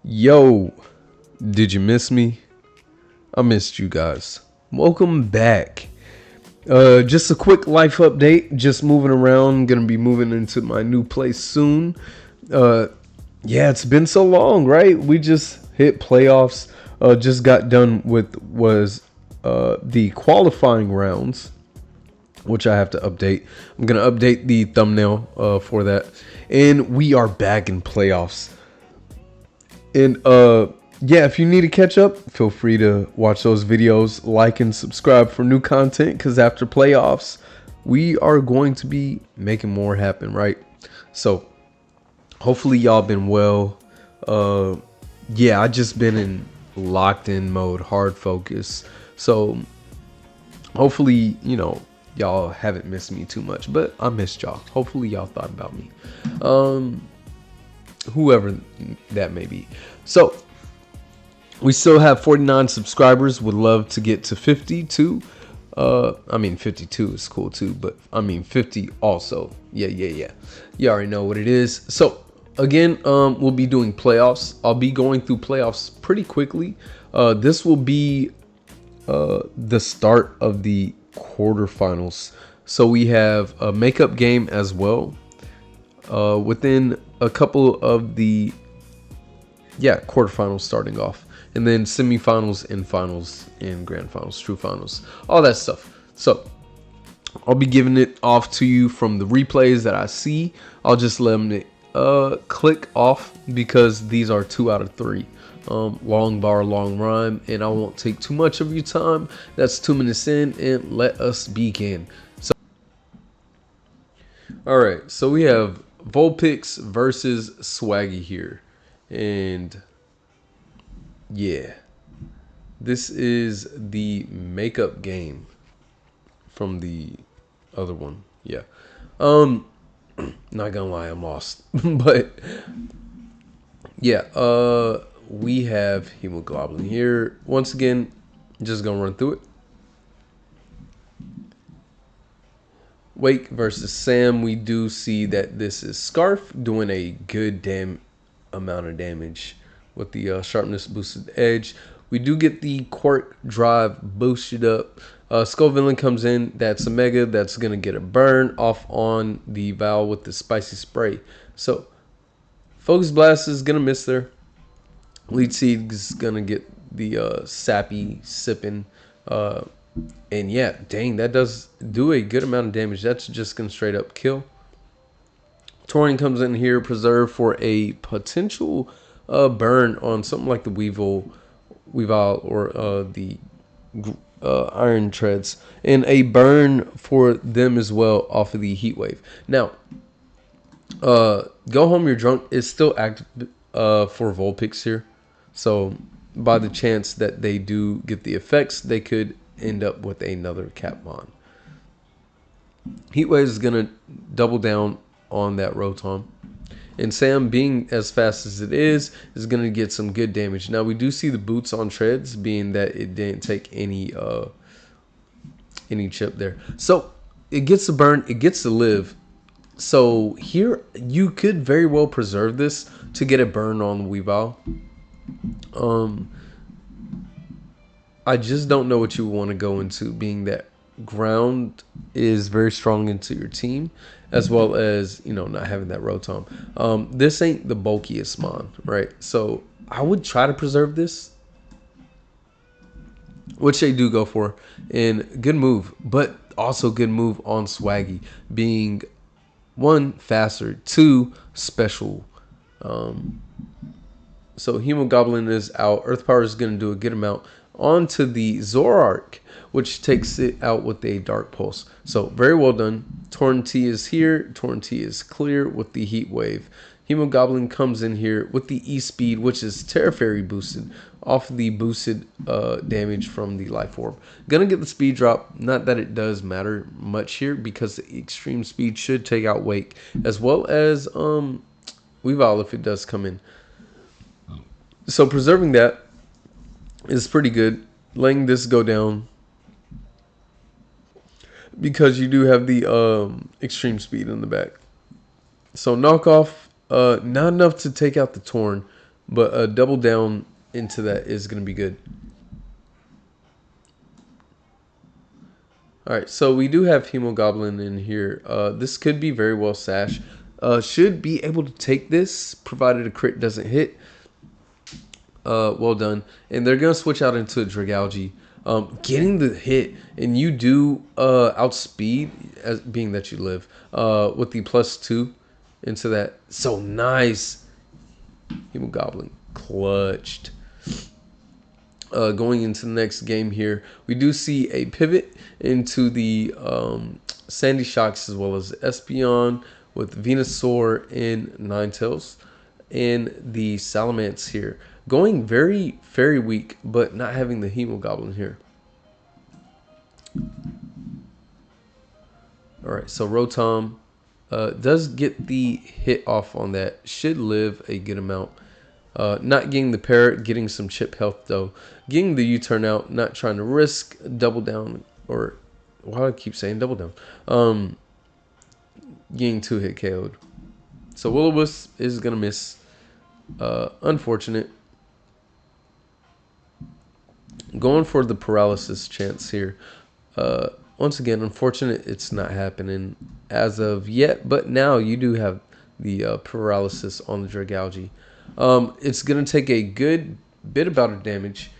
Yo, did you miss me? I missed you guys. Welcome back. Just a quick life update. Just moving around. Gonna be moving into my new place soon. Uh, yeah, it's been so long, right? We just hit playoffs. Just got done with the qualifying rounds, which I have to update. I'm gonna update the thumbnail for that, and we are back in playoffs. And yeah, if you need to catch up, feel free to watch those videos, like and subscribe for new content, because after playoffs, we are going to be making more happen, right? So hopefully y'all been well. Yeah, I just been in locked in mode, hard focus. So hopefully, y'all haven't missed me too much, but I missed y'all. Hopefully y'all thought about me. Whoever that may be. So we still have 49 subscribers. Would love to get to 52. I mean 52 is cool too, but I mean 50 also. Yeah. You already know what it is. So again, we'll be doing playoffs. I'll be going through playoffs pretty quickly. This will be the start of the quarterfinals. So we have a makeup game as well. Within a couple of the quarterfinals starting off, and then semifinals and finals and grand finals, true finals, all that stuff. So I'll be giving it off to you from the replays that I see. I'll just let them click off because these are 2 out of 3. Long bar, long rhyme, and I won't take too much of your time. That's 2 minutes in, and let us begin. So all right, so we have Vulpix versus Swaggy here. And yeah, this is the makeup game from the other one. Yeah. Not gonna lie, I'm lost. But yeah, we have hemoglobin here. Once again, just gonna run through it. Wake versus Sam, we do see that this is Scarf doing a good amount of damage with the sharpness boosted edge. We do get the Quark drive boosted up. Skull Villain comes in. That's a Mega. That's going to get a burn off on the Val with the spicy spray. So Focus Blast is going to miss there. Lead Seed is going to get the sappy sipping. And yeah, dang, that does do a good amount of damage. That's just going to straight up kill. Torian comes in here, preserve for a potential burn on something like the Weevil or the Iron Treads, and a burn for them as well off of the Heat Wave. Now, Go Home You're Drunk is still active for Vulpix here, so by the chance that they do get the effects, they could end up with another Catmon. Heat Wave is going to double down on that Rotom. And Sam, being as fast as it is going to get some good damage. Now, we do see the boots on treads, being that it didn't take any chip there. So, it gets to burn, it gets to live. So, here, you could very well preserve this to get a burn on the Weavile. I just don't know what you want to go into, being that ground is very strong into your team, as well as not having that Rotom. This ain't the bulkiest mon, right? So I would try to preserve this, which they do go for, and good move, but also good move on Swaggy, being 1, faster, 2, special. So Hemogoblin is out. Earth Power is going to do a good amount onto the Zoroark, which takes it out with a Dark Pulse. So very well done. Torn T is here. Torn T is clear with the Heat Wave. Hemogoblin comes in here with the E-Speed, which is Terra Fairy boosted off the boosted damage from the Life Orb. Gonna get the speed drop. Not that it does matter much here, because the extreme speed should take out Wake, as well as Weavile if it does come in. So preserving that is pretty good. Letting this go down, because you do have the extreme speed in the back. So knockoff, not enough to take out the Torn, but a double down into that is going to be good. All right, so we do have Hemogoblin in here. This could be very well Sash. Should be able to take this, provided a crit doesn't hit. Well done. And they're going to switch out into a Dragalge. Getting the hit, and you do outspeed, as being that you live, with the +2 into that. So nice. Hemogoblin clutched. Going into the next game here, we do see a pivot into the Sandy Shocks as well as Espeon with Venusaur and Ninetales, and the Salamence here. Going very, very weak, but not having the Hemogoblin here. Alright, so Rotom does get the hit off on that. Should live a good amount. Not getting the parrot, getting some chip health though. Getting the U-turn out, not trying to risk double down, or why do I keep saying double down? Getting 2-hit KO'd. So Will-O-Wisp is gonna miss. Unfortunate. Going for the paralysis chance here. Once again, unfortunate it's not happening as of yet, but now you do have the paralysis on the Dragalge. It's going to take a good bit of damage,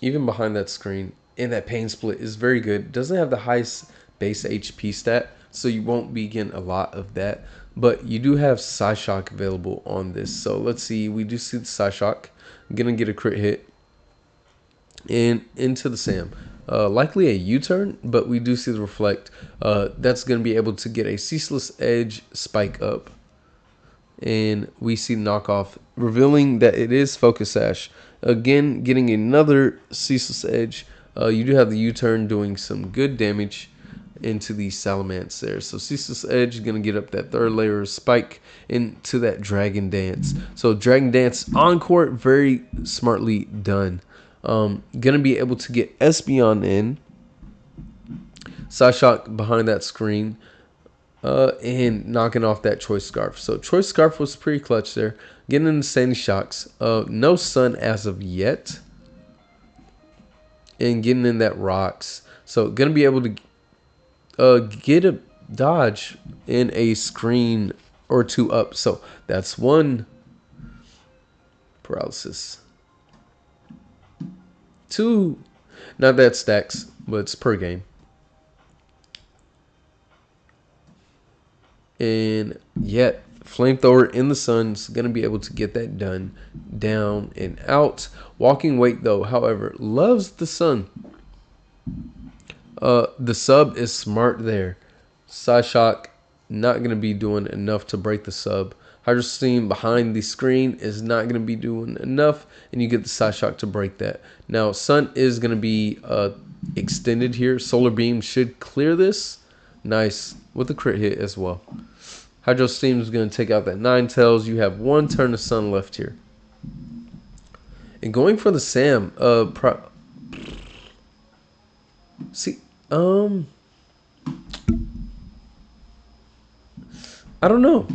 even behind that screen. And that pain split is very good. Doesn't have the highest base HP stat, so you won't be getting a lot of that. But you do have Psyshock available on this. So let's see. We do see the Psyshock. Going to get a crit hit. And into the Sam. Likely a U-turn, but we do see the Reflect. That's going to be able to get a Ceaseless Edge spike up. And we see knockoff, revealing that it is Focus Sash. Again, getting another Ceaseless Edge. You do have the U-turn doing some good damage into the Salamence there. So Ceaseless Edge is going to get up that third layer of spike into that Dragon Dance. So Dragon Dance Encore, very smartly done. Gonna be able to get Espeon in. Psyshock behind that screen. And knocking off that Choice Scarf. So Choice Scarf was pretty clutch there. Getting in the Sandy Shocks. No Sun as of yet. And getting in that Rocks. So gonna be able to get a dodge in a screen or two up. So that's one paralysis. Two, not that stacks, but it's per game. And yet, Flamethrower in the Sun's going to be able to get that done, down and out. Walking Weight, though, however, loves the Sun. The sub is smart there. Psyshock not going to be doing enough to break the sub. Hydro Steam behind the screen is not going to be doing enough, and you get the Psyshock to break that. Now, Sun is going to be extended here. Solar Beam should clear this. Nice, with a crit hit as well. Hydro Steam is going to take out that Ninetales. You have one turn of Sun left here. And going for the Sam, I don't know.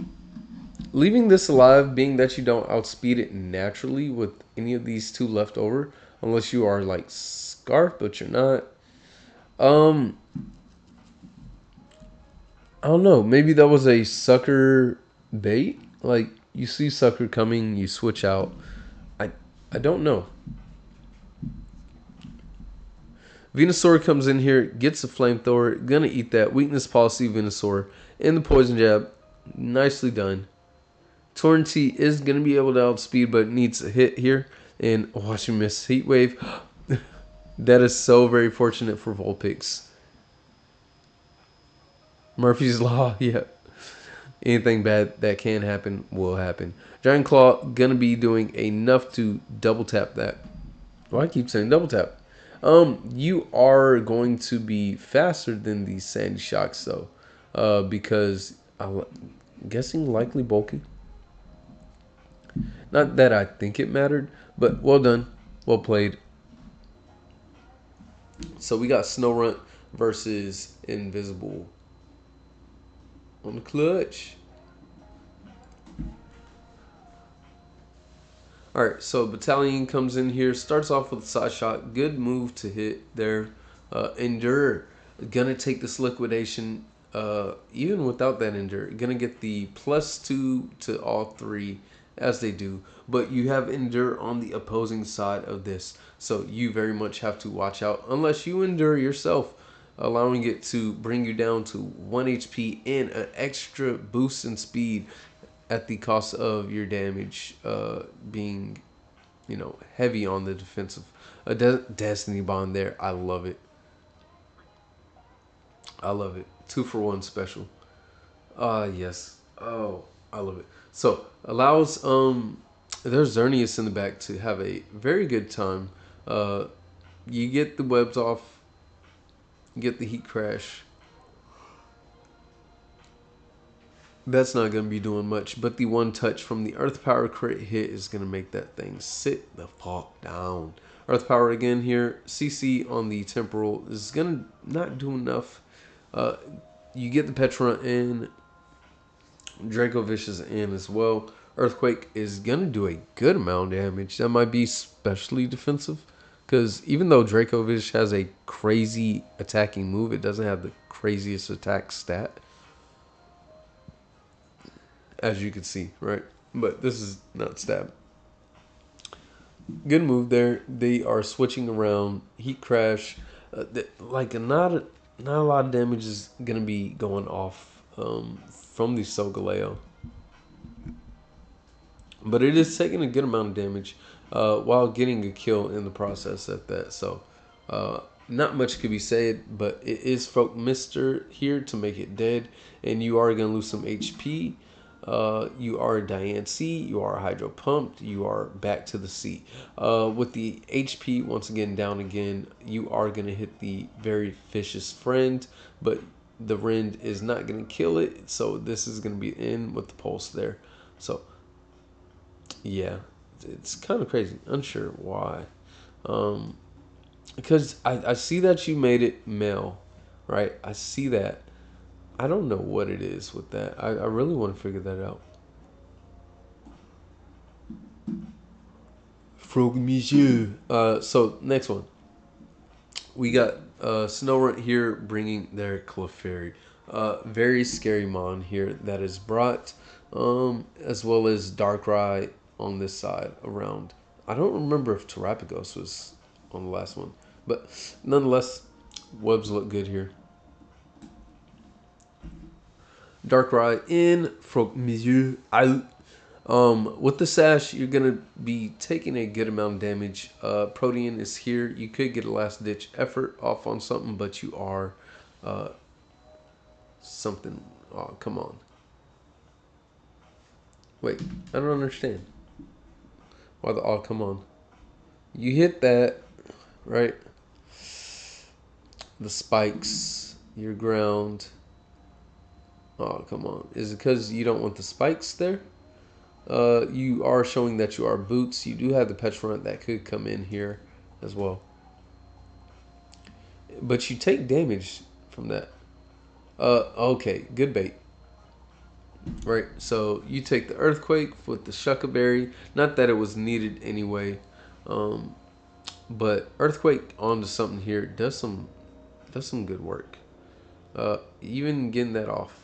Leaving this alive, being that you don't outspeed it naturally with any of these two left over, unless you are like Scarf, but you're not. I don't know. Maybe that was a sucker bait. Like you see sucker coming, you switch out. I don't know. Venusaur comes in here, gets a Flamethrower, gonna eat that. Weakness Policy Venusaur in the Poison Jab. Nicely done. Torrentee is going to be able to outspeed, but needs a hit here. And watch him miss Heat Wave. That is so very fortunate for Vulpix. Murphy's Law, yeah. Anything bad that can happen will happen. Giant Claw going to be doing enough to double tap that. Well, I keep saying double tap. You are going to be faster than the Sandy Shocks, though. Because I'm guessing likely bulky. Not that I think it mattered, but well done. Well played. So we got Snorunt versus Invisible on the clutch. All right, so Battalion comes in here, starts off with a side shot. Good move to hit there. Endure, gonna take this liquidation. Even without that endure, gonna get the +2 to all three as they do. But you have endure on the opposing side of this, so you very much have to watch out unless you endure yourself, allowing it to bring you down to 1 HP and an extra boost in speed at the cost of your damage being, heavy on the defensive. A Destiny Bond there. I love it. I love it. 2-for-1 special. Yes. Oh, I love it. So allows there's Xerneas in the back to have a very good time. Uh you get the webs off, you get the heat crash. That's not going to be doing much, but the one touch from the Earth Power crit hit is going to make that thing sit the fuck down. Earth Power again here. CC on the Temporal is going to not do enough. Uh, you get the Petra in. Draco Vicious in as well. Earthquake is going to do a good amount of damage. That might be especially defensive, because even though Draco Vicious has a crazy attacking move, it doesn't have the craziest attack stat, as you can see, right? But this is not stab. Good move there. They are switching around. Heat crash. Not a lot of damage is gonna be going off from the Solgaleo, but it is taking a good amount of damage while getting a kill in the process at that. So not much could be said, but it is Folk Mister here to make it dead, and you are gonna lose some HP. You are Diane C, you are hydro pumped, you are back to the C. With the HP once again down again, you are going to hit the very vicious friend, but the Rend is not going to kill it, so this is going to be in with the pulse there. So, yeah, it's kind of crazy. Unsure why. Because I see that you made it male, right? I see that. I don't know what it is with that. I really want to figure that out. Frog Monsieur. So next one, we got Snorunt here bringing their Clefairy. Very scary mon here that is brought, as well as Darkrai on this side around. I don't remember if Terapagos was on the last one, but nonetheless, webs look good here. Darkrai in, Frog Monsieur out. With the sash, you're gonna be taking a good amount of damage. Protean is here. You could get a last ditch effort off on something, but you are something. Oh, come on. Wait, I don't understand. Why the oh come on? You hit that, right? The spikes, your ground. Oh, come on. Is it because you don't want the spikes there? You are showing that you are boots. You do have the Petrant that could come in here as well. But you take damage from that. Okay, good bait. Right, so you take the Earthquake with the Shuckaberry. Not that it was needed anyway. But Earthquake onto something here does some good work. Even getting that off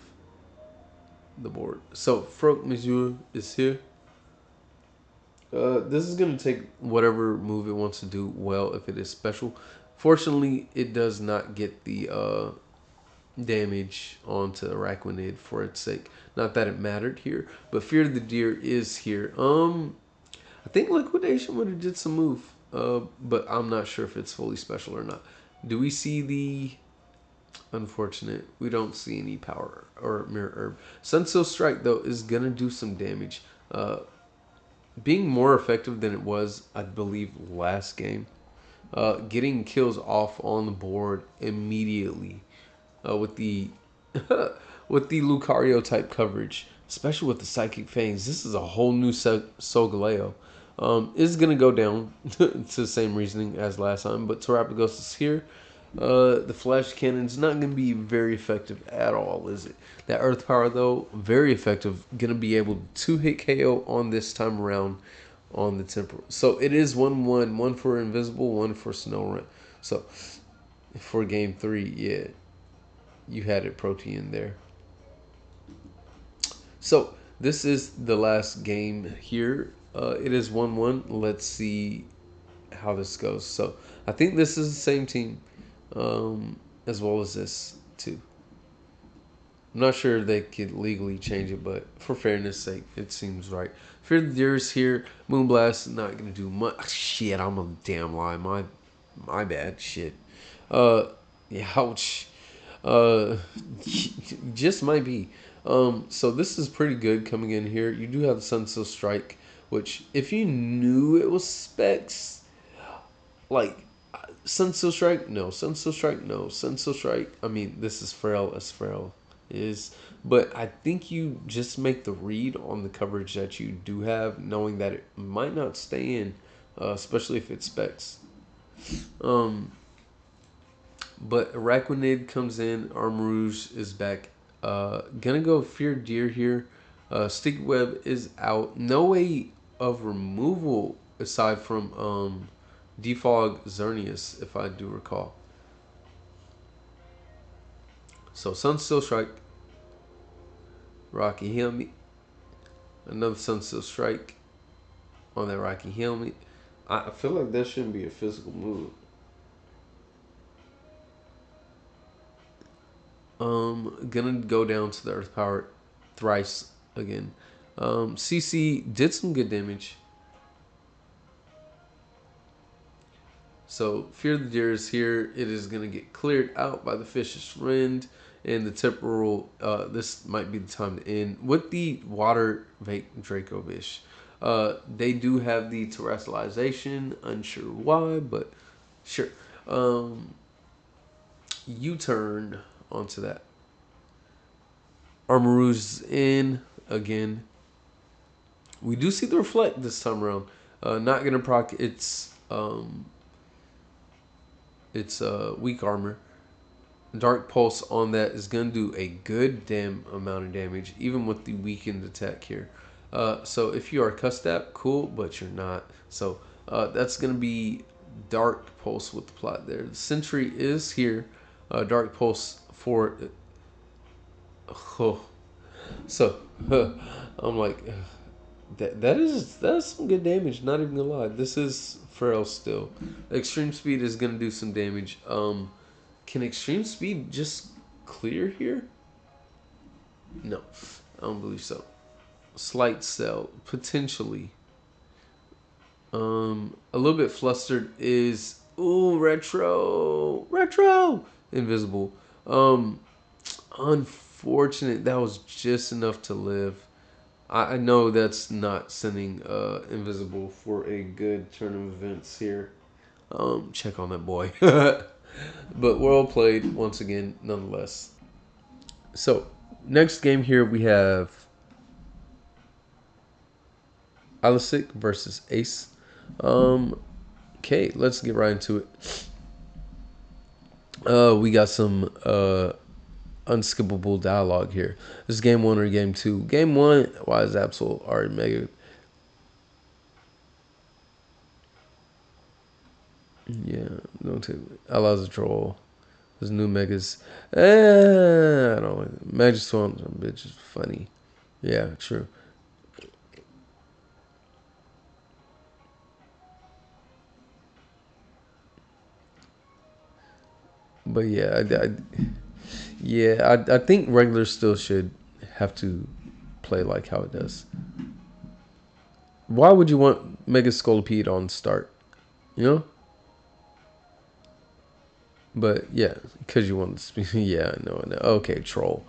the board. So Frog Monsieur is here. This is going to take whatever move it wants to do well if it is special. Fortunately, it does not get the damage onto Araquanid for its sake. Not that it mattered here, but Fear of the Deer is here. I think Liquidation would have did some move, but I'm not sure if it's fully special or not. Do we see the... Unfortunate, we don't see any power or Mirror Herb. Sunsil Strike, though, is going to do some damage. Being more effective than it was, I believe, last game. Getting kills off on the board immediately with the with the Lucario type coverage, especially with the Psychic Fangs. This is a whole new Solgaleo. Is going to go down to the same reasoning as last time, but Terapagos is here. The Flash Cannon's not going to be very effective at all, is it? That Earth Power, though, very effective. Going to be able to hit KO on this time around. on the temporal. So it is 1-1, one for Invisible, one for Snorunt. So for game 3, yeah, you had it Protean there. So this is the last game here. It is 1-1. Let's see how this goes. So I think this is the same team, as well as this too. I'm not sure they could legally change it, but for fairness sake, it seems right. Fear the Deers here. Moonblast not gonna do much. Shit, I'm a damn lie. My bad. Shit. Uh, yeah, ouch. Uh, just might be. So this is pretty good coming in here. You do have the Sunsil Strike, which if you knew it was specs, like Sunsil Strike, no. Sunsil Strike, no. Sunsil Strike. I mean, this is frail as frail is, but I think you just make the read on the coverage that you do have, knowing that it might not stay in, especially if it specs. Um, but Araquanid comes in. Armarouge is back. Gonna go Fear Deer here. Sticky Web is out. No way of removal aside from Defog Xerneas, if I do recall. So Sunsteel Strike, Rocky Helmet, another Sunsteel Strike on that Rocky Helmet. I feel like that shouldn't be a physical move. Gonna go down to the Earth Power thrice again. CC did some good damage. So Fear the Deer is here. It is gonna get cleared out by the Fish's Rend and the temporal. This might be the time to end with the Water Vake Dracovish. They do have the terrestrialization. Unsure why, but sure. U-turn onto that. Armarouge in again. We do see the reflect this time around. Not gonna proc its weak armor. Dark Pulse on that is gonna do a good damn amount of damage, even with the weakened attack here. So if you are Custap, cool, but you're not. So that's gonna be Dark Pulse with the plot there. The Sentry is here. Dark Pulse for. Oh, so I'm like, that's some good damage. Not even gonna lie, this is frail still. Extreme Speed is gonna do some damage. Can Extreme Speed just clear here? No, I don't believe so. Slight Cell potentially. A little bit flustered is retro invisible. Unfortunate. That was just enough to live. I know that's not sending invisible for a good turn of events here. Check on that boy. But well played once again, nonetheless. So next game here we have iLiseq versus Ace. Okay, let's get right into it. We got some unskippable dialogue here. This is game 1 or game 2. Game 1, why is Absol already mega? Yeah, don't take it. Allows a troll. There's new megas. I don't. Magic Swamp, bitch is funny. Yeah, true. But yeah, I think regular still should have to play like how it does. Why would you want Mega Scolipede on start? You know? But yeah, because you want to. Yeah, I know. Okay, troll.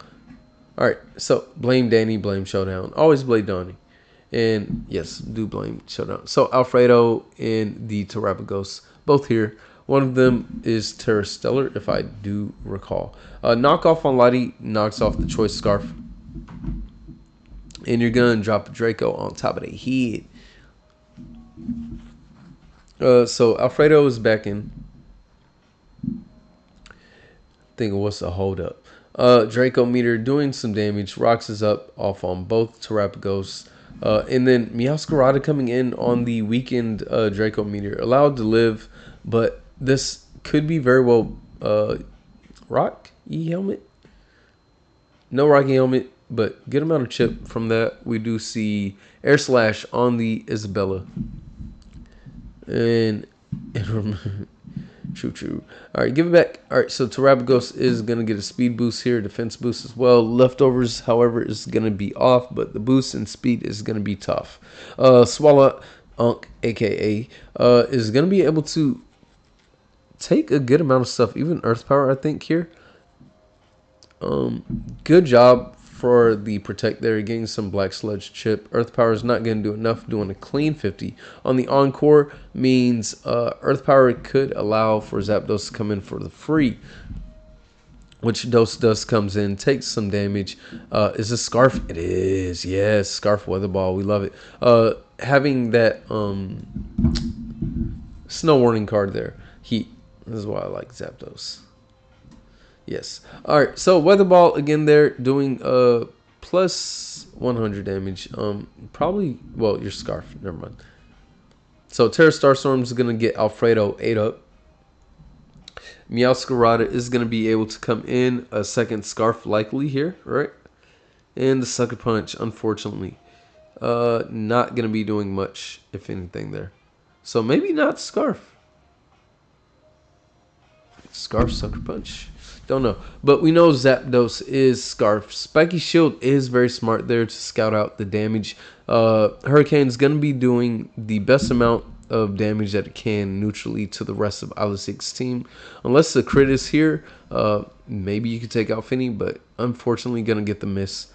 All right, so blame Danny, blame Showdown. Always blame Donnie. And yes, do blame Showdown. So Alfredo and the Terrapagos, both here. One of them is Terrastellar, if I do recall. Knockoff on Lottie knocks off the Choice Scarf. And you're going to drop a Draco on top of the head. So Alfredo is back in. Thinking what's the hold up. Draco meter doing some damage. Rocks is up off on both Terrapagos. And then Meowscarada coming in on the weakened Draco Meteor. Allowed to live, but this could be very well Rock E helmet. No Rocky helmet, but good amount of chip from that. We do see Air Slash on the Isabella. And true. All right, give it back. All right, so Terabagos is going to get a speed boost here, defense boost as well. Leftovers, however, is going to be off, but the boost and speed is going to be tough. Swallow Unk, a.k.a., is going to be able to take a good amount of stuff, even Earth Power, I think, here. Good job for the Protect there, getting some Black Sludge chip. Earth Power is not going to do enough, doing a clean 50. On the Encore means Earth Power could allow for Zapdos to come in for the free, which Dust comes in, takes some damage. Is this Scarf? It is. Yes, Scarf Weather Ball. We love it. Having that Snow Warning card there. Heat. This is why I like Zapdos. Yes. All right. So Weather Ball again there doing plus 100 damage. Probably, well, your Scarf. Never mind. So Terra Starstorm is gonna get Alfredo 8 up. Meowscarada is gonna be able to come in a second Scarf likely here, right? And the Sucker Punch, unfortunately, not gonna be doing much, if anything, there. So maybe not Scarf. Scarf, Sucker Punch. Don't know. But we know Zapdos is Scarf. Spiky Shield is very smart there to scout out the damage. Hurricane's going to be doing the best amount of damage that it can neutrally to the rest of iLiseq's team. Unless the crit is here, maybe you could take out Finny, but unfortunately going to get the miss.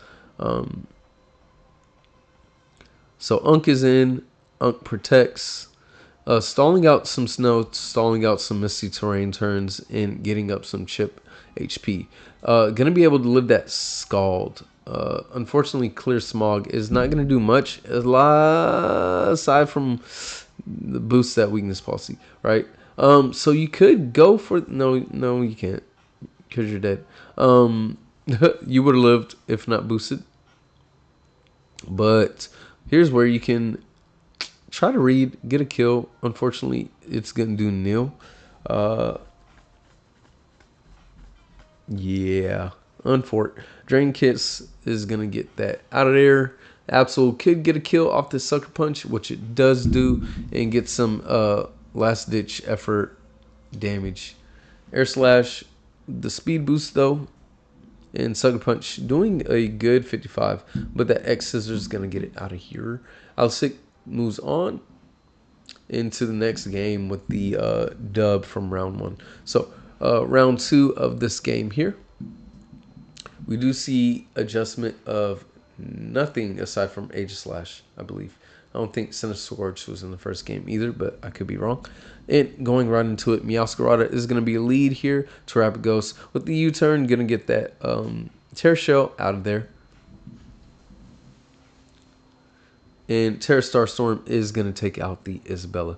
So Unk is in. Unk protects. Stalling out some snow, stalling out some misty terrain turns, and getting up some chip HP. Gonna be able to live that Scald. Unfortunately, Clear Smog is not gonna do much aside from the boost that weakness policy, right? So you could go for no, you can't because you're dead. You would have lived if not boosted. But here's where you can try to read, get a kill. Unfortunately, it's going to do nil. Yeah, unfort. Drain Kiss is going to get that out of there. Absol could get a kill off the Sucker Punch, which it does do, and get some last-ditch effort damage. Air Slash, the speed boost, though, and Sucker Punch doing a good 55, but that X Scissor is going to get it out of here. iLiseq moves on into the next game with the dub from round 1. So round 2 of this game here, we do see adjustment of nothing aside from Aegislash, I believe. I don't think Sinister Scourge was in the first game either, but I could be wrong. And going right into it, Meowscarada is going to be a lead here. Terabagos with the U-turn, going to get that Terra Shell out of there. And Terra Starstorm is going to take out the Isabella.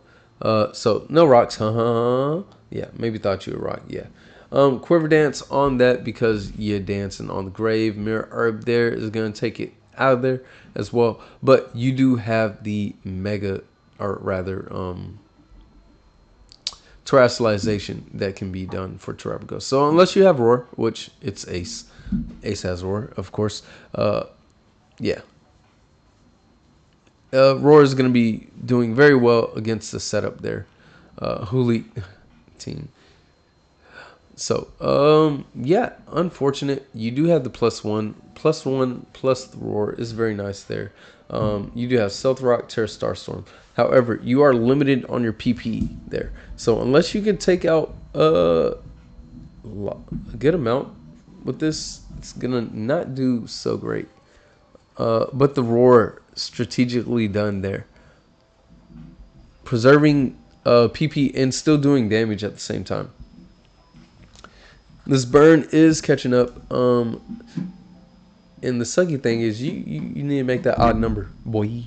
So no rocks, yeah, maybe thought you were rock, yeah. Quiver Dance on that because you're dancing on the grave. Mirror Herb there is going to take it out of there as well. But you do have the Mega, or rather, terrestrialization that can be done for Terabagos. So unless you have Roar, which it's Ace. Ace has Roar, of course. Yeah. Roar is going to be doing very well against the setup there. Huli team. So, yeah, unfortunate. You do have the +1. +1 plus the Roar is very nice there. You do have Stealth Rock, Terra Starstorm. However, you are limited on your PP there. So unless you can take out a good amount with this, it's going to not do so great. But the Roar strategically done there, preserving PP and still doing damage at the same time. This burn is catching up, and the sucky thing is you need to make that odd number, boy.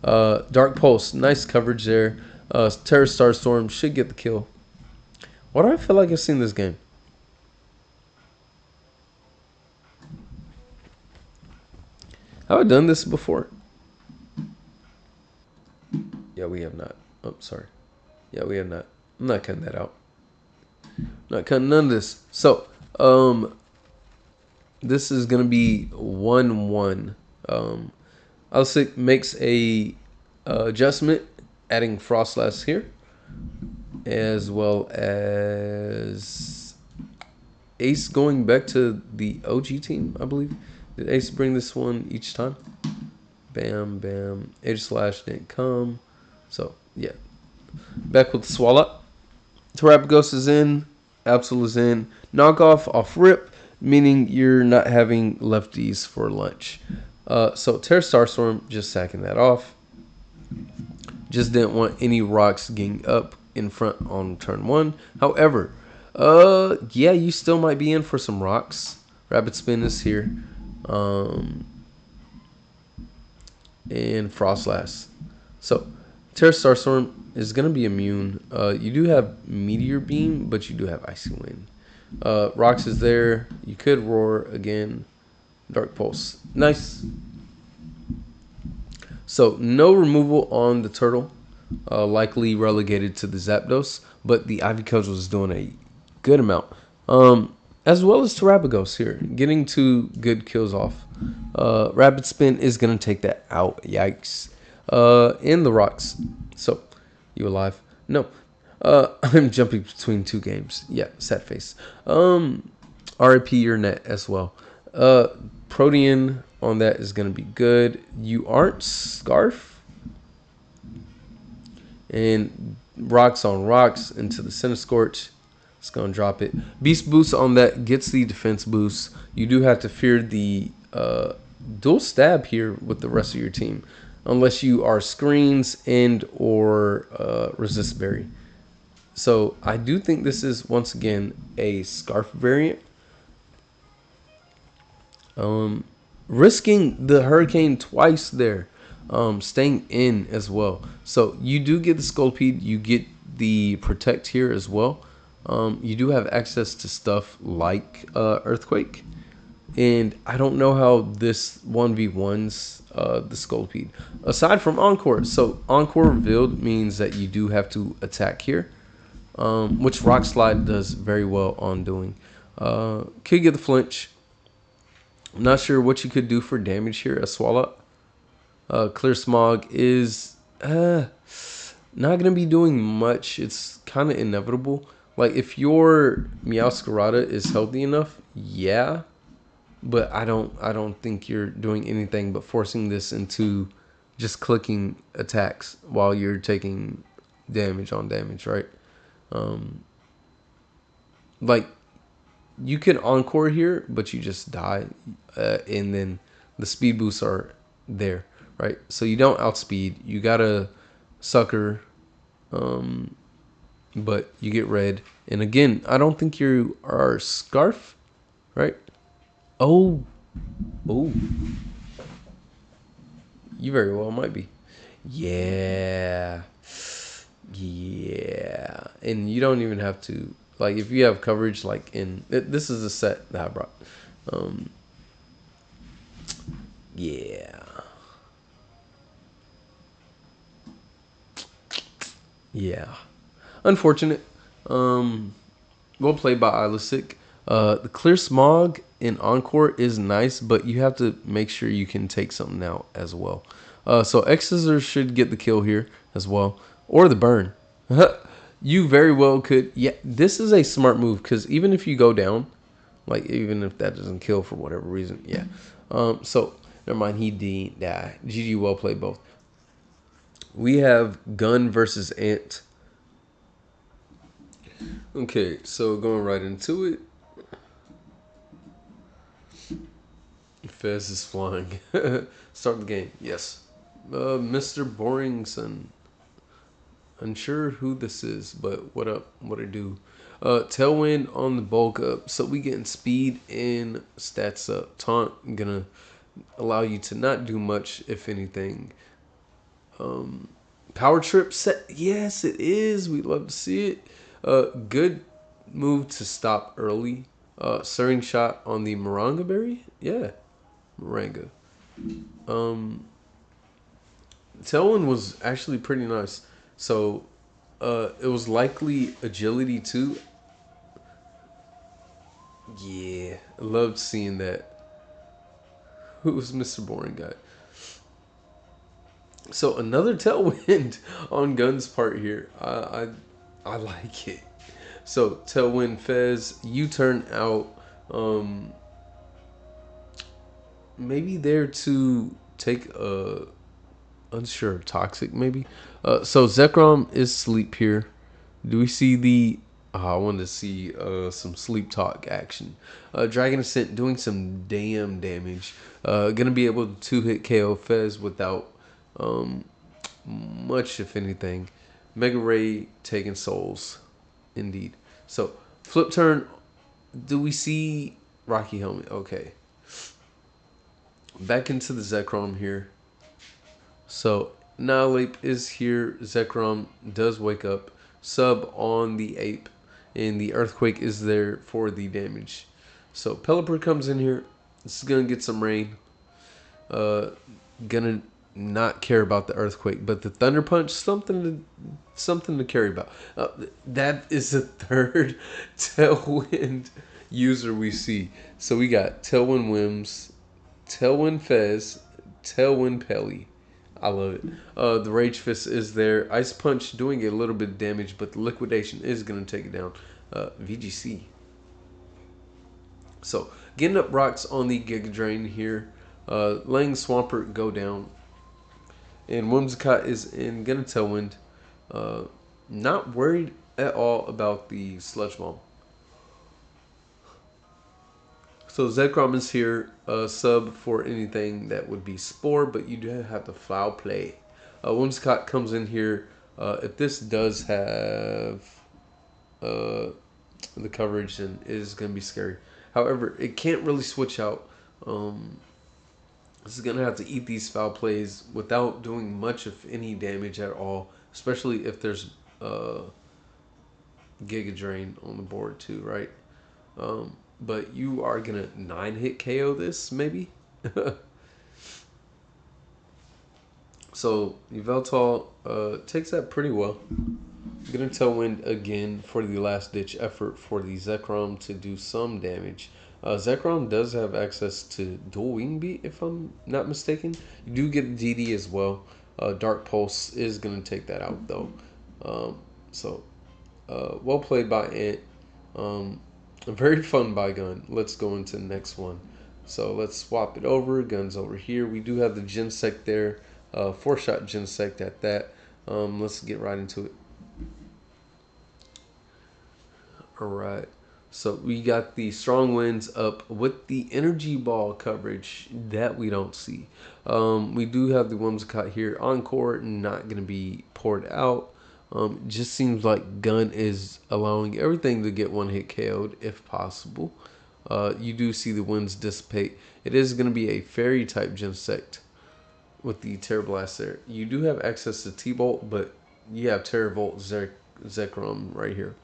Dark Pulse, nice coverage there. Terra Starstorm should get the kill. Why do I feel like I've seen this game? Have I done this before? Yeah, we have not. Oh, sorry. Yeah, we have not. I'm not cutting that out. Not cutting none of this. So, this is gonna be 1-1. iLiseq makes a adjustment, adding Frostlass here, as well as Ace going back to the OG team, I believe. Did Ace bring this one each time? Bam, bam. Edge Slash didn't come. So, yeah. Back with Swallow. Terapagos is in. Absol is in. Knockoff off rip, meaning you're not having lefties for lunch. So, Terra Starstorm, just sacking that off. Just didn't want any rocks getting up in front on turn 1. However, yeah, you still might be in for some rocks. Rapid Spin is here. And Frostlass. So, Terra Starstorm is going to be immune. You do have Meteor Beam, but you do have Icy Wind. Rocks is there. You could Roar again. Dark Pulse. Nice. So, no removal on the turtle. Likely relegated to the Zapdos. But the Ivy Coach was doing a good amount. As well as Terapagos here. Getting 2 good kills off. Rapid Spin is going to take that out. Yikes. In the rocks. So, you alive? No. I'm jumping between 2 games. Yeah, sad face. RIP your net as well. Protean on that is going to be good. You aren't Scarf. And rocks on rocks into the Center Scorch. It's going to drop it. Beast Boost on that gets the defense boost. You do have to fear the dual stab here with the rest of your team. Unless you are Screens and or Resist Berry. So I do think this is, once again, a Scarf variant. Risking the Hurricane twice there. Staying in as well. So you do get the Scolpede. You get the Protect here as well. You do have access to stuff like Earthquake. And I don't know how this 1v1s the Scolpede. Aside from Encore. So Encore revealed means that you do have to attack here. Which Rock Slide does very well on doing. Could get the flinch. I'm not sure what you could do for damage here as Swallow. Clear Smog is not going to be doing much. It's kind of inevitable. Like, if your Meowscarada is healthy enough, yeah. But I don't think you're doing anything but forcing this into just clicking attacks while you're taking damage on damage, right? Like, you can Encore here, but you just die. And then the speed boosts are there, right? So you don't outspeed. You got to Sucker, but you get red. And again, I don't think you are Scarf, right? Oh. You very well might be. Yeah. And you don't even have to, like, if you have coverage, like this is a set that I brought. Yeah. Unfortunate. Well played by iLiseq. The Clear Smog in Encore is nice, but you have to make sure you can take something out as well. So X-Scissors should get the kill here as well. Or the burn. You very well could. Yeah, this is a smart move, because even if you go down, like, even if that doesn't kill for whatever reason, yeah. So, never mind, he did die. GG, well played both. We have Gun versus Ant. Okay, so going right into it. Fez is flying. Start the game. Yes. Mr. Boringson. Unsure who this is, but what up? What I do? Tailwind on the bulk up. So we getting speed and stats up. Taunt gonna allow you to not do much, if anything. Power trip set. Yes, it is. We love to see it. Good move to stop early. Stirring shot on the Moranga berry. Yeah. Moranga. Tailwind was actually pretty nice. So it was likely agility too. Yeah, I loved seeing that. Who was Mr. Boring Guy? So another tailwind on Gun's part here. I like it. So tailwind Fez, you turn out. Um, Maybe there to take a unsure of toxic maybe. So Zekrom is sleep here. Do we see the? I wanted to see some sleep talk action. Dragon Ascent doing some damn damage. Gonna be able to hit KO Fez without um, much, if anything. Mega Ray taking souls, indeed. So flip turn. Do we see Rocky Helmet? Okay, back into the Zekrom here. So Nihilate is here. Zekrom does wake up. Sub on the ape. And the earthquake is there for the damage. So Pelipper comes in here. This is gonna get some rain. Uh Gonna not care about the earthquake, but the thunder punch, something to care about. That is the third tailwind user we see. So we got Tailwind Wims, Tailwind Fez, Tailwind Pelly. I love it. The Rage Fist is there. Ice Punch doing a little bit of damage, but the Liquidation is going to take it down. VGC. So, getting up rocks on the Giga Drain here. Letting Swampert go down. And Whimsicott is in Gonna Tailwind. Uh, Not worried at all about the Sludge Bomb. So Zekrom is here, sub for anything that would be Spore, but you do have to foul play. Whimsicott comes in here. If this does have the coverage, then it is going to be scary. However, it can't really switch out. This is going to have to eat these foul plays without doing much of any damage at all, especially if there's Giga Drain on the board too, right? But you are gonna 9-hit KO this maybe. So Yveltal takes that pretty well. Gonna Tailwind again for the last ditch effort for the Zekrom to do some damage. Zekrom does have access to dual wing beat if I'm not mistaken. You do get DD as well. Dark Pulse is gonna take that out though. So well played by Ant. Very fun by Gun. Let's go into the next one. So let's swap it over. Gun's over here. We do have the Gensec there. 4-shot Gensec at that. Let's get right into it. Alright. So we got the strong winds up with the energy ball coverage that we don't see. We do have the Whimsicott here. Encore not going to be poured out. Just seems like Gun is allowing everything to get one hit KO'd if possible. You do see the winds dissipate. It is going to be a fairy type Gensect with the Terror Blast there. You do have access to T-Bolt, but you have Terravolt Zekrom right here.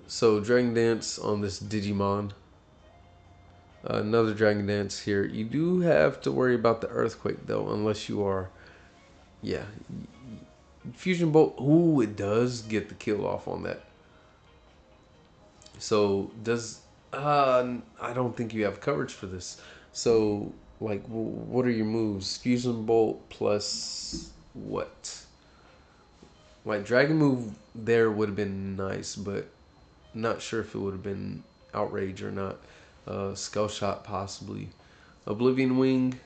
So Dragon Dance on this Digimon. Another Dragon Dance here. You do have to worry about the Earthquake though, unless you are, yeah, Fusion Bolt. Ooh, it does get the kill off on that. So does I don't think you have coverage for this. So like, what are your moves? Fusion Bolt plus what? Like Dragon move there would have been nice, but not sure if it would have been Outrage or not. Skull Shot possibly. Oblivion Wing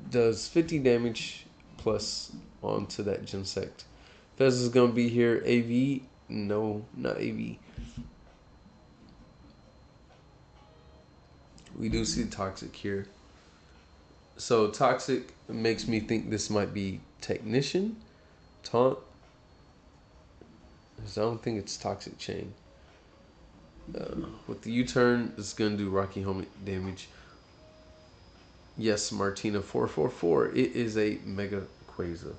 does 50 damage plus onto that Gensect. Fez is going to be here. AV? No, not AV. We do see Toxic here. So Toxic makes me think this might be Technician. Taunt. Because I don't think it's Toxic Chain. With the U-turn, it's going to do Rocky Helmet damage. Yes, Martina 444. It is a Mega Quasar.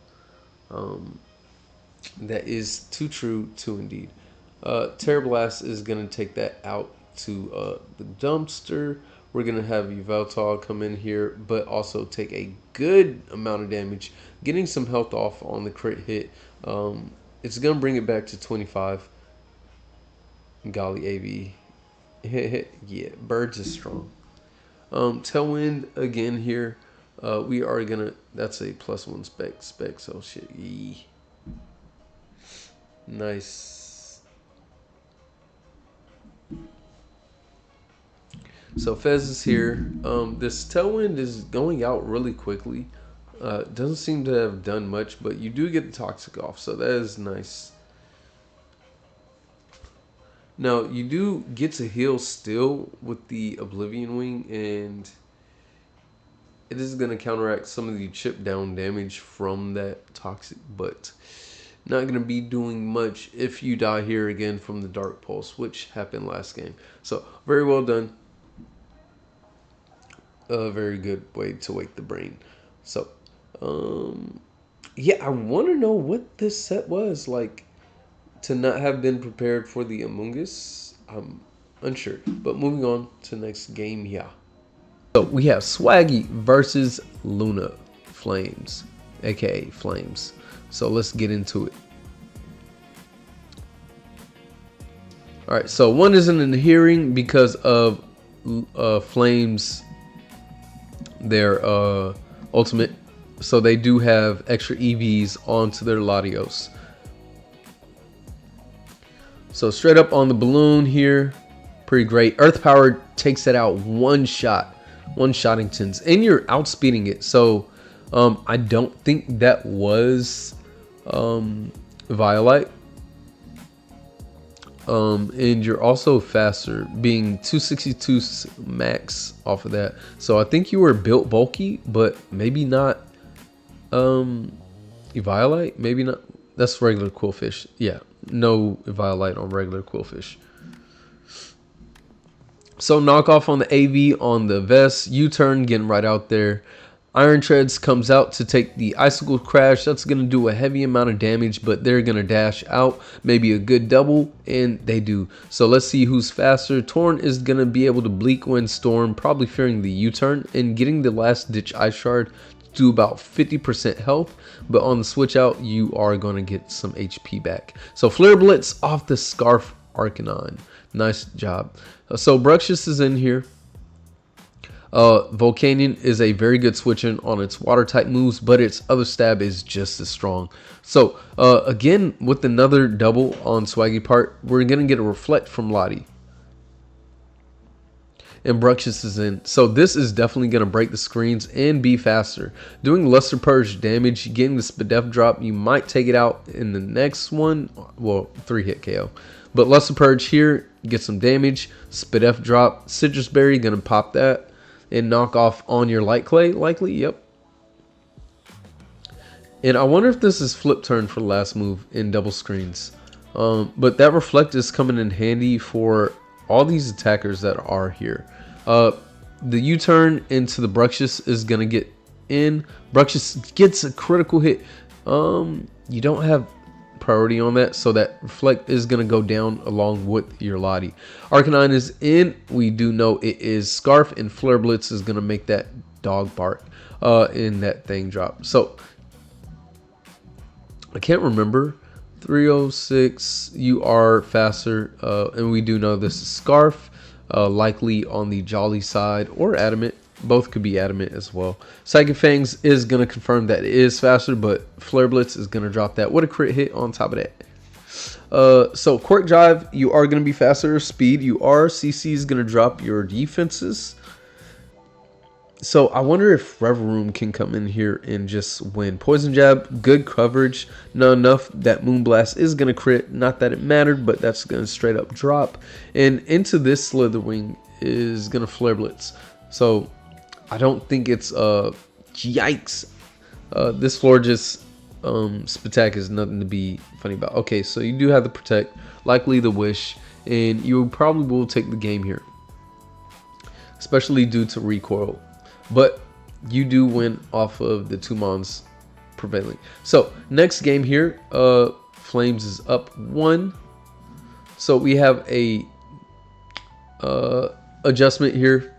That is too true, too indeed. Terror Blast is going to take that out to the dumpster. We're going to have Yveltal come in here, but also take a good amount of damage, getting some health off on the crit hit. It's going to bring it back to 25. Golly, AV. Yeah, Birds is strong. Tailwind again here. We are going to, that's a +1 spec, so shit. Yee. Nice. So Fez is here. This Tailwind is going out really quickly. Doesn't seem to have done much, but you do get the Toxic off, so that is nice. Now, you do get to heal still with the Oblivion Wing, and it is going to counteract some of the chip down damage from that Toxic, but not going to be doing much if you die here again from the Dark Pulse, which happened last game. So, very well done. A very good way to wake the brain. So, yeah, I want to know what this set was like. To not have been prepared for the Among Us, I'm unsure. But moving on to the next game, yeah. So we have Swaggy versus Luna Flames, aka Flames. So let's get into it. All right, so one isn't in the hearing because of Flames, their ultimate. So they do have extra EVs onto their Latios. So straight up on the balloon here, pretty great. Earth Power takes it out one shottingtons, and you're outspeeding it. So I don't think that was Violite. And you're also faster, being 262 max off of that. So I think you were built bulky, but maybe not Violite. Maybe not. That's regular Quillfish. Yeah. No Violite on regular Quillfish. So knockoff on the AV on the vest. U-turn getting right out there. Iron Treads comes out to take the Icicle Crash. That's going to do a heavy amount of damage, but they're going to dash out. Maybe a good double, and they do. So let's see who's faster. Torn is going to be able to Bleak Wind Storm, probably fearing the U-turn, and getting the last ditch Ice Shard do about 50% health, but on the switch out you are going to get some HP back. So Flare Blitz off the Scarf Arcanine. Nice job. So Bruxious is in here. Volcanion is a very good switch in on its water type moves, but its other stab is just as strong. So again, with another double on Swaggy part, we're going to get a Reflect from Lottie. And Bruxious is in. So this is definitely going to break the screens and be faster. Doing Luster Purge damage, getting the Spadef drop. You might take it out in the next one. Well, 3-hit KO. But Luster Purge here, get some damage. Spadef drop. Citrus Berry, going to pop that. And knock off on your Light Clay, likely. Yep. And I wonder if this is flip turn for the last move in double screens. But that Reflect is coming in handy for all these attackers that are here. The U-turn into the Bruxious is going to get in. Bruxious gets a critical hit. You don't have priority on that, so that Reflect is going to go down along with your Lottie. Arcanine is in. We do know it is Scarf, and Flare Blitz is going to make that dog bark in that thing drop. So I can't remember. 306, you are faster, and we do know this is Scarf, likely on the Jolly side or Adamant. Both could be Adamant as well. Psychic Fangs is going to confirm that it is faster, but Flare Blitz is going to drop that. What a crit hit on top of that. So Quirk Drive, you are going to be faster. Speed, you are. CC is going to drop your defenses. So I wonder if Revel Room can come in here and just win. Poison Jab, good coverage. Not enough. That Moonblast is going to crit. Not that it mattered, but that's going to straight up drop. And into this Slitherwing is going to Flare Blitz. So I don't think it's yikes. This floor just Spatak is nothing to be funny about. Okay, so you do have the Protect, likely the Wish, and you probably will take the game here, especially due to recoil. But you do win off of the 2 mons prevailing. So next game here, Flames is up 1. So we have a adjustment here.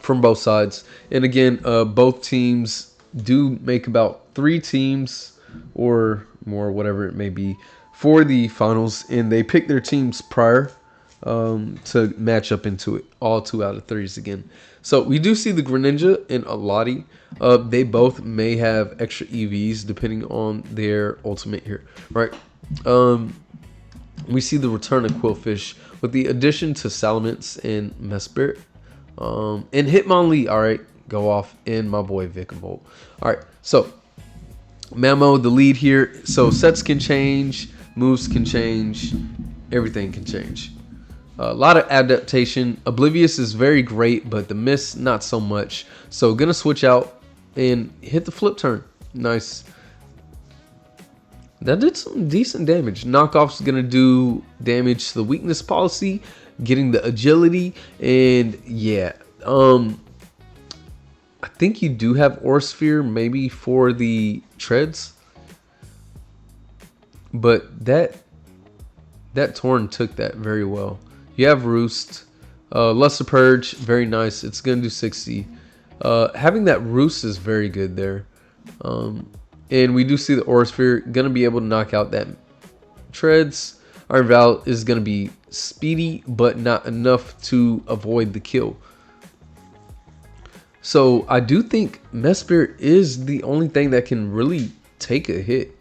from both sides. And again, both teams do make about 3 teams or more, whatever it may be, for the finals, and they pick their teams prior to match up into it. All 2 out of 3s again. So we do see the Greninja and a Lottie. They both may have extra EVs depending on their ultimate here, right? We see the return of Quillfish with the addition to Salamence and Mesprit. And Hitmonlee, all right, go off, and my boy Vikavolt. All right, so Mamo, the lead here. So sets can change, moves can change, everything can change. A lot of adaptation. Oblivious is very great, but the miss, not so much. So gonna switch out and hit the flip turn. Nice. That did some decent damage. Knockoff's gonna do damage to the weakness policy, getting the agility, and yeah. I think you do have Aura Sphere maybe for the treads, but that Torn took that very well. You have Roost, Lesser Purge, very nice. It's gonna do 60. Having that Roost is very good there. And we do see the Aura Sphere gonna be able to knock out that treads. Iron Val is gonna be speedy, but not enough to avoid the kill. So I do think Mesprit is the only thing that can really take a hit.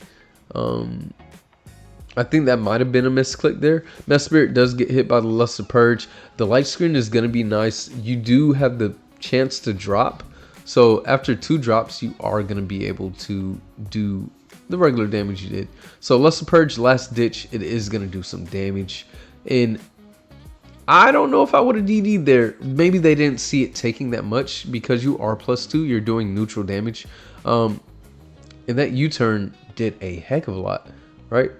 I think that might have been a misclick there. Mesprit does get hit by the Lesser Purge. The light screen is going to be nice. You do have the chance to drop. So after 2 drops, you are going to be able to do the regular damage you did. So Lesser Purge, last ditch, it is going to do some damage. And I don't know if I would have DD'd there. Maybe they didn't see it taking that much because you are +2. You're doing neutral damage. And that U-turn did a heck of a lot, right?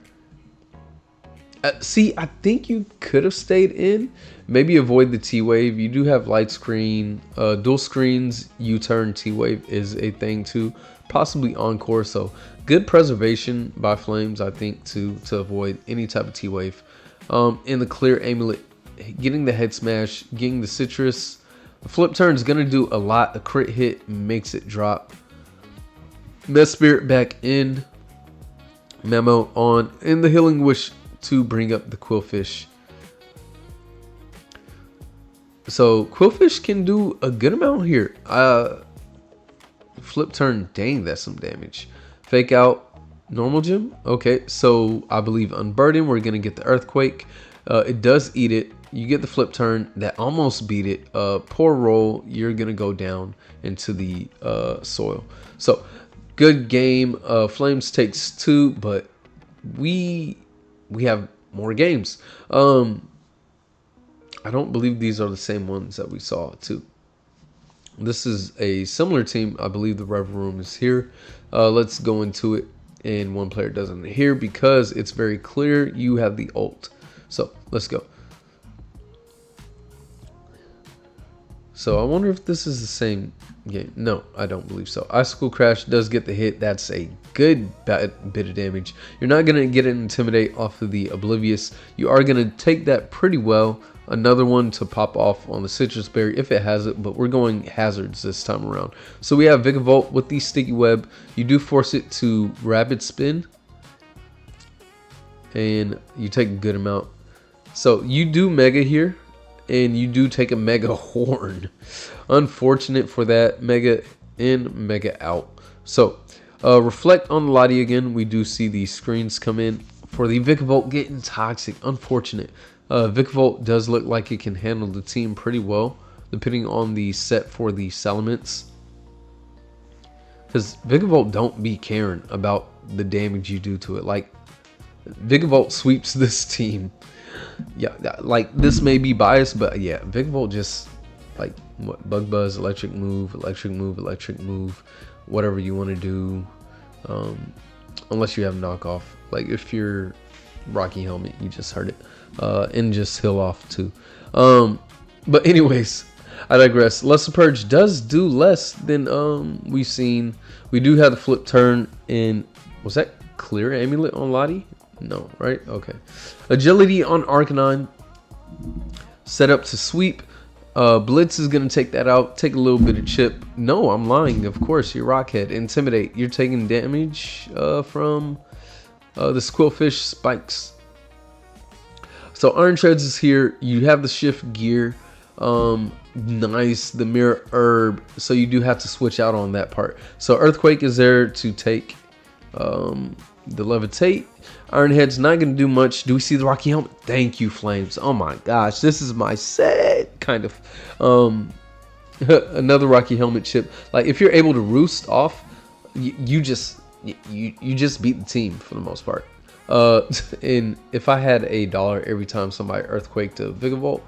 See, I think you could have stayed in. Maybe avoid the T-Wave. You do have light screen, dual screens, U-turn, T-Wave is a thing too. Possibly Encore. So good preservation by Flames, I think, to avoid any type of T-Wave. In the clear amulet, getting the head smash, getting the citrus. The flip turn is going to do a lot. A crit hit makes it drop. Mesprit back in. Memo on. And the Healing Wish to bring up the Quillfish. So Quillfish can do a good amount here. Flip turn, dang, that's some damage. Fake out, normal gym. Okay, so I believe Unburden, we're gonna get the Earthquake. It does eat it. You get the flip turn, that almost beat it. Poor roll, you're gonna go down into the soil. So good game. Flames takes 2, but we have more games. I don't believe these are the same ones that we saw too. This is a similar team. I believe the Rev Room is here. Let's go into it. And one player doesn't here because it's very clear you have the ult. So let's go. So I wonder if this is the same game. No, I don't believe so. Icicle Crash does get the hit. That's a good bit of damage. You're not going to get an Intimidate off of the Oblivious. You are going to take that pretty well. Another one to pop off on the Citrus Berry if it has it, but we're going hazards this time around. So we have Vikavolt with the Sticky Web. You do force it to Rapid Spin, and you take a good amount. So you do Mega here, and you do take a Mega Horn. Unfortunate for that. Mega in, Mega out. So reflect on the Lottie again. We do see the screens come in for the Vikavolt getting toxic. Unfortunate. Vikavolt does look like it can handle the team pretty well, depending on the set for the Salamence. Because Vikavolt don't be caring about the damage you do to it. Like, Vikavolt sweeps this team. Yeah, like, this may be biased, but yeah, Vikavolt just, like, what, Bug Buzz, electric move, whatever you want to do. Unless you have knockoff. Like, if you're Rocky Helmet, you just heard it. And just heal off too. But anyways, I digress. Lesser Purge does do less than we've seen. We do have the flip turn in. Was that clear amulet on Lottie? No, right? Okay. Agility on Arcanine. Set up to sweep. Blitz is going to take that out, take a little bit of chip. No, I'm lying. Of course, you're Rockhead. Intimidate. You're taking damage from the Squillfish spikes. So Iron Treads is here. You have the shift gear. Nice. The mirror herb. So you do have to switch out on that part. So Earthquake is there to take the levitate. Ironhead's not going to do much. Do we see the Rocky Helmet? Thank you, Flames. Oh my gosh, this is my set, kind of. Another Rocky Helmet chip. Like, if you're able to roost off, you just beat the team for the most part. And if I had $1 every time somebody Earthquake to Vigavolt,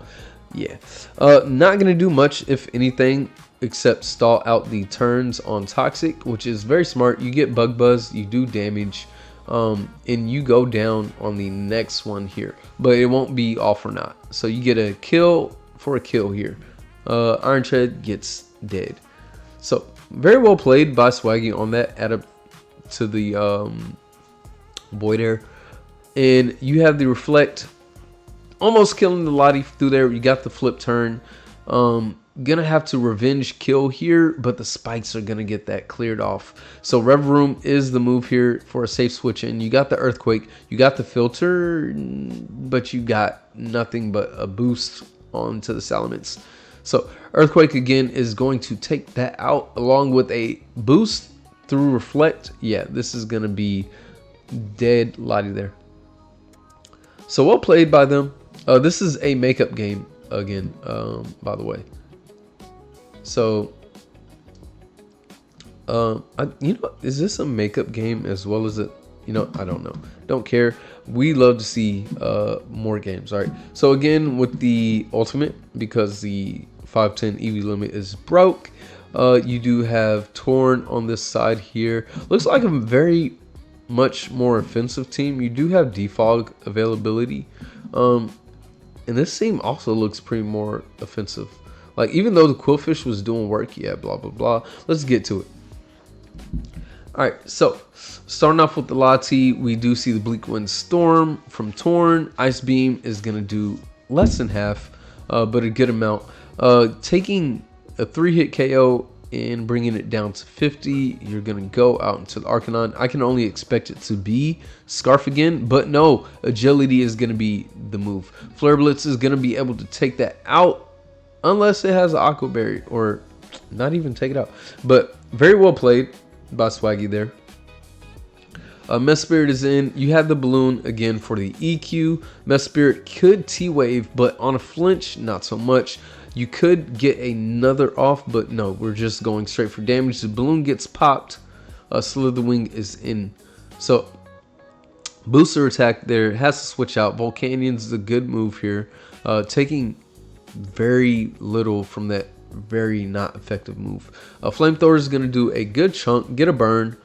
yeah. Not going to do much, if anything, except stall out the turns on Toxic, which is very smart. You get Bug Buzz, you do damage. And you go down on the next one here, but it won't be off or not. So you get a kill for a kill here. Iron Tread gets dead. So very well played by Swaggy on that. Add up to the Void Air, and you have the Reflect, almost killing the Lottie through there. You got the flip turn. Gonna have to revenge kill here, but the spikes are gonna get that cleared off. So Rev Room is the move here for a safe switch in. You got the Earthquake, you got the filter, but you got nothing but a boost onto the Salamence. So Earthquake again is going to take that out along with a boost through Reflect. Yeah, this is gonna be dead Lottie there. So well played by them. This is a makeup game again, by the way. So, you know, is this a makeup game as well as it? You know, I don't know. Don't care. We love to see more games. All right. So again, with the ultimate, because the 510 EV limit is broke, you do have Torn on this side here. Looks like a very much more offensive team. You do have defog availability, and this team also looks pretty more offensive. Like, even though the Quillfish was doing work, yeah, blah, blah, blah. Let's get to it. All right, so starting off with the Lati, we do see the Bleak Wind Storm from Torn. Ice Beam is going to do less than half, but a good amount. Taking a 3-hit KO and bringing it down to 50, you're going to go out into the Arcanon. I can only expect it to be Scarf again, but no, Agility is going to be the move. Flare Blitz is going to be able to take that out, unless it has an Aqua Berry, or not even take it out. But very well played by Swaggy there. Mess Spirit is in. You have the balloon again for the EQ. Mess Spirit could T-Wave, but on a flinch, not so much. You could get another off, but no, we're just going straight for damage. The balloon gets popped. Slitherwing is in. So booster attack there, has to switch out. Volcanion's a good move here. Taking very little from that very not effective move. Flamethrower is going to do a good chunk, get a burn.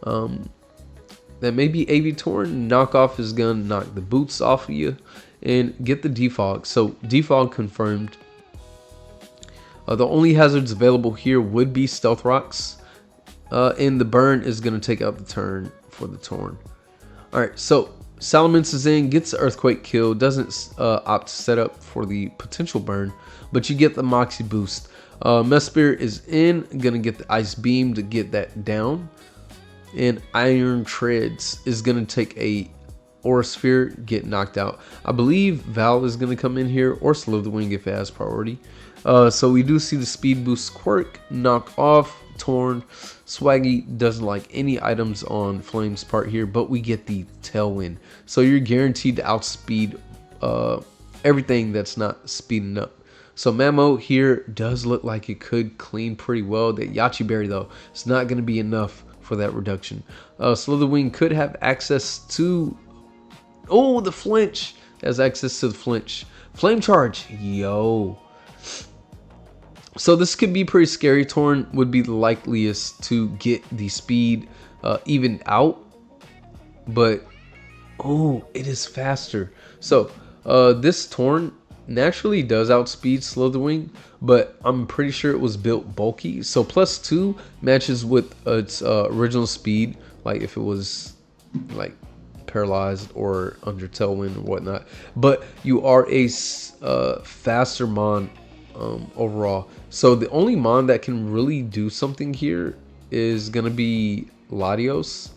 That may be AV Torn. Knockoff is going to knock the boots off of you and get the defog. So defog confirmed. The only hazards available here would be Stealth Rocks, and the burn is going to take out the turn for the Torn. All right, so Salamence is in, gets the Earthquake kill, doesn't opt to set up for the potential burn, but you get the Moxie boost. Mess Spirit is in, gonna get the Ice Beam to get that down, and Iron Treads is gonna take a Aura Sphere, get knocked out. I believe Val is gonna come in here, or Slitherwing if it has priority. So we do see the Speed Boost quirk knock off. Torn. Swaggy doesn't like any items on Flame's part here, but we get the Tailwind. So you're guaranteed to outspeed everything that's not speeding up. So Mamo here does look like it could clean pretty well. That Yachi Berry, though, is not going to be enough for that reduction. Slitherwing could have access to... Oh, the flinch! Has access to the flinch. Flame Charge. Yo. So this could be pretty scary. Torn would be the likeliest to get the speed evened out, but oh, it is faster. So this Torn naturally does outspeed Slitherwing, but I'm pretty sure it was built bulky. So +2 matches with its original speed, like if it was like paralyzed or under Tailwind or whatnot. But you are a faster mon overall. So the only mon that can really do something here is gonna be Latios.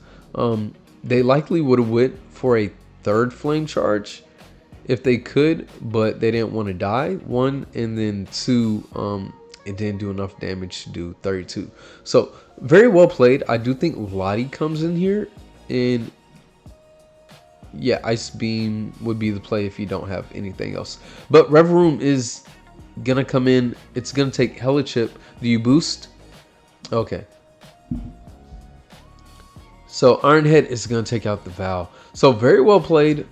They likely would have went for a third flame charge if they could, but they didn't want to die. One, and then two, it didn't do enough damage to do 32. So very well played. I do think Lottie comes in here, and yeah, Ice Beam would be the play if you don't have anything else. But Rev Room is gonna come in. It's gonna take Hella Chip. Do you boost? Okay. So Ironhead is gonna take out the Vow. So very well played.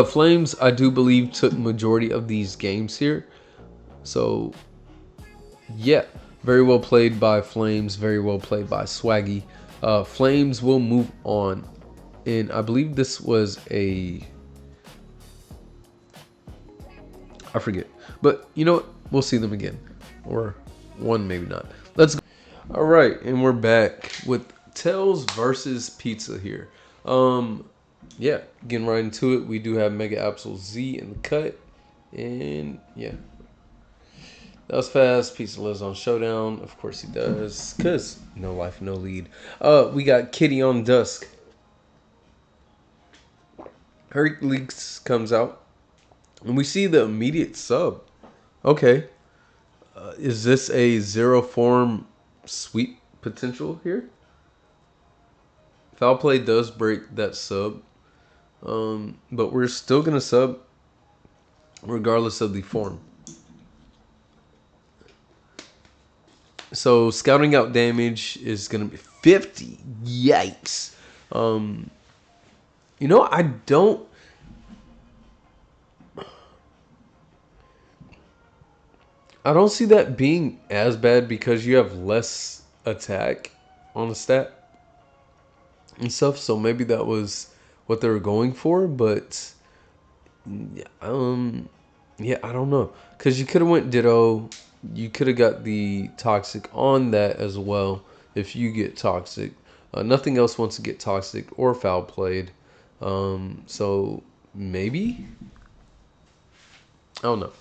Flames, I do believe, took majority of these games here. So yeah, very well played by Flames. Very well played by Swaggy. Flames will move on, and I believe this was a, I forget, but you know what? We'll see them again, or one maybe not. Let's go. All right, and we're back with Tails versus Pizza here. Yeah, getting right into it. We do have Mega Absol Z in the cut, and yeah, that was fast. Pizza lives on Showdown. Of course he does, cause no life, no lead. We got Kitty on Dusk. Hercules comes out, and we see the immediate sub. Okay, is this a zero form sweep potential here? Foul play does break that sub, but we're still gonna sub regardless of the form. So scouting out damage is gonna be 50. Yikes. You know, I don't see that being as bad because you have less attack on the stat and stuff. So maybe that was what they were going for, but yeah, I don't know, because you could have went Ditto. You could have got the Toxic on that as well if you get Toxic. Nothing else wants to get Toxic or Foul played. So maybe, I don't know.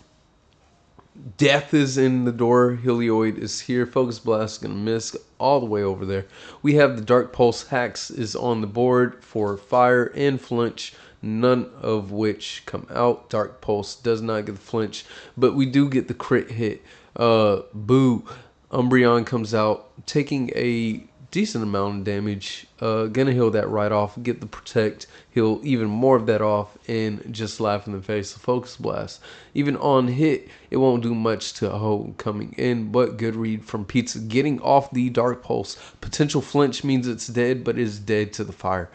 Death is in the door. Helioid is here. Focus Blast is going to miss all the way over there. We have the Dark Pulse Hacks is on the board for Fire and Flinch, none of which come out. Dark Pulse does not get the flinch, but we do get the crit hit. Boo. Umbreon comes out, taking a decent amount of damage. Gonna heal that right off, get the protect, heal even more of that off, and just laugh in the face of Focus Blast. Even on hit, it won't do much to hold coming in, but good read from Pizza getting off the Dark Pulse. Potential flinch means it's dead, but is dead to the fire.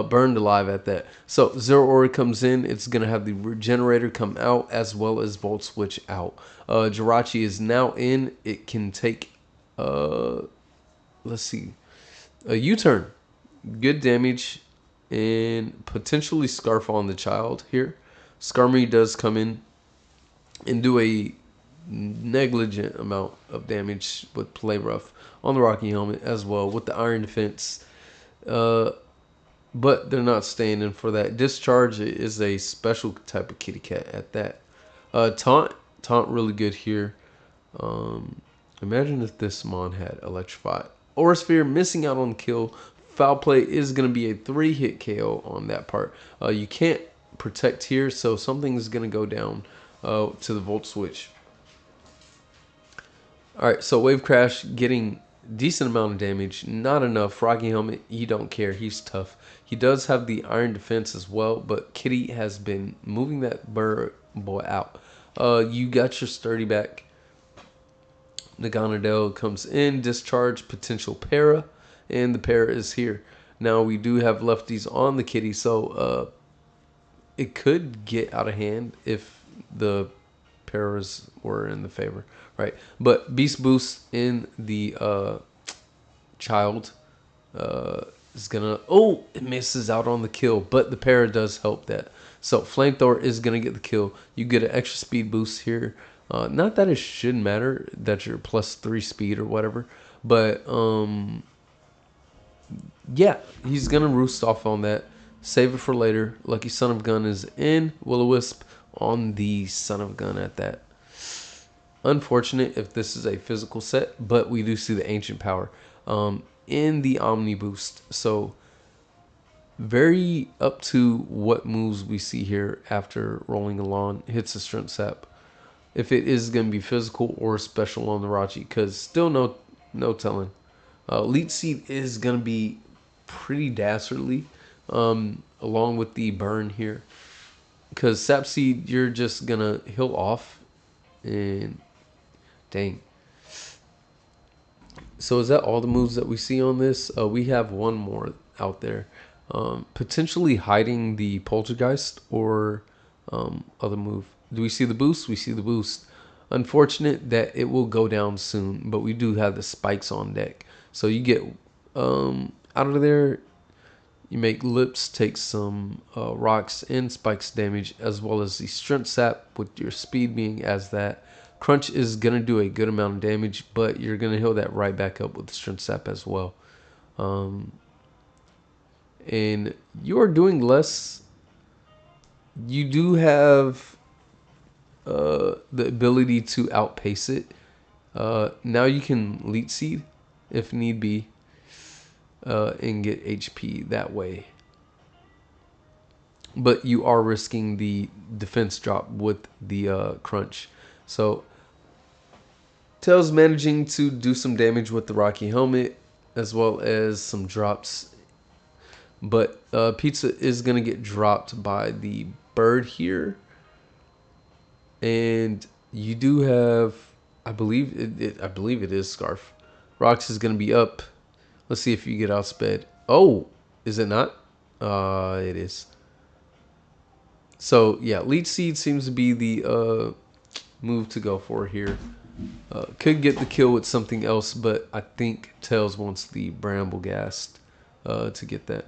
Burned alive at that. So Zero Aura comes in. It's going to have the Regenerator come out as well as Volt Switch out. Jirachi is now in. It can take, let's see, a U-turn. Good damage and potentially Scarf on the child here. Skarmory does come in and do a negligent amount of damage with Play Rough on the Rocky Helmet as well with the Iron Defense. But they're not staying in for that. Discharge is a special type of kitty cat at that. Taunt really good here. Imagine if this Mon had Electrify. Aura Sphere missing out on the kill. Foul play is going to be a 3-hit KO on that part. You can't protect here, so something is going to go down to the Volt Switch. Alright, so Wave Crash getting decent amount of damage. Not enough. Rocky Helmet, he don't care. He's tough. He does have the Iron Defense as well, but Kitty has been moving that boy out. You got your Sturdy back. Naganadel comes in. Discharge, potential Para, and the Para is here. Now we do have lefties on the Kitty, so it could get out of hand if the Paras were in the favor, right? But Beast Boost in the child is gonna, oh, it misses out on the kill, but the Para does help that. So Flamethrower is gonna get the kill. You get an extra speed boost here. Not that it should matter that you're +3 speed or whatever, but yeah, he's gonna roost off on that. Save it for later. Lucky Son of Gun is in. Will-O-Wisp on the Son of Gun at that. Unfortunate if this is a physical set, but we do see the ancient power in the Omni boost. So very up to what moves we see here after rolling along hits the strength sap. If it is going to be physical or special on the Rachi, because still no telling. Elite Seed is going to be pretty dastardly, along with the burn here. Because Sap Seed, you're just going to heal off. And dang. So is that all the moves that we see on this? We have one more out there. Potentially hiding the Poltergeist or other move. Do we see the boost? We see the boost. Unfortunate that it will go down soon, but we do have the spikes on deck. So you get out of there, you make lips, take some rocks and spikes damage, as well as the strength sap with your speed being as that. Crunch is going to do a good amount of damage, but you're going to heal that right back up with the strength sap as well. And you are doing less. You do have the ability to outpace it. Now you can lead seed if need be and get HP that way. But you are risking the defense drop with the crunch. So Tails managing to do some damage with the Rocky Helmet as well as some drops. But Pizza is going to get dropped by the bird here. And you do have, I believe it is Scarf. Rox is going to be up. Let's see if you get outsped. Oh, is it not? It is. So yeah, Leech Seed seems to be the move to go for here. Could get the kill with something else, but I think Tails wants the Bramble Ghast to get that.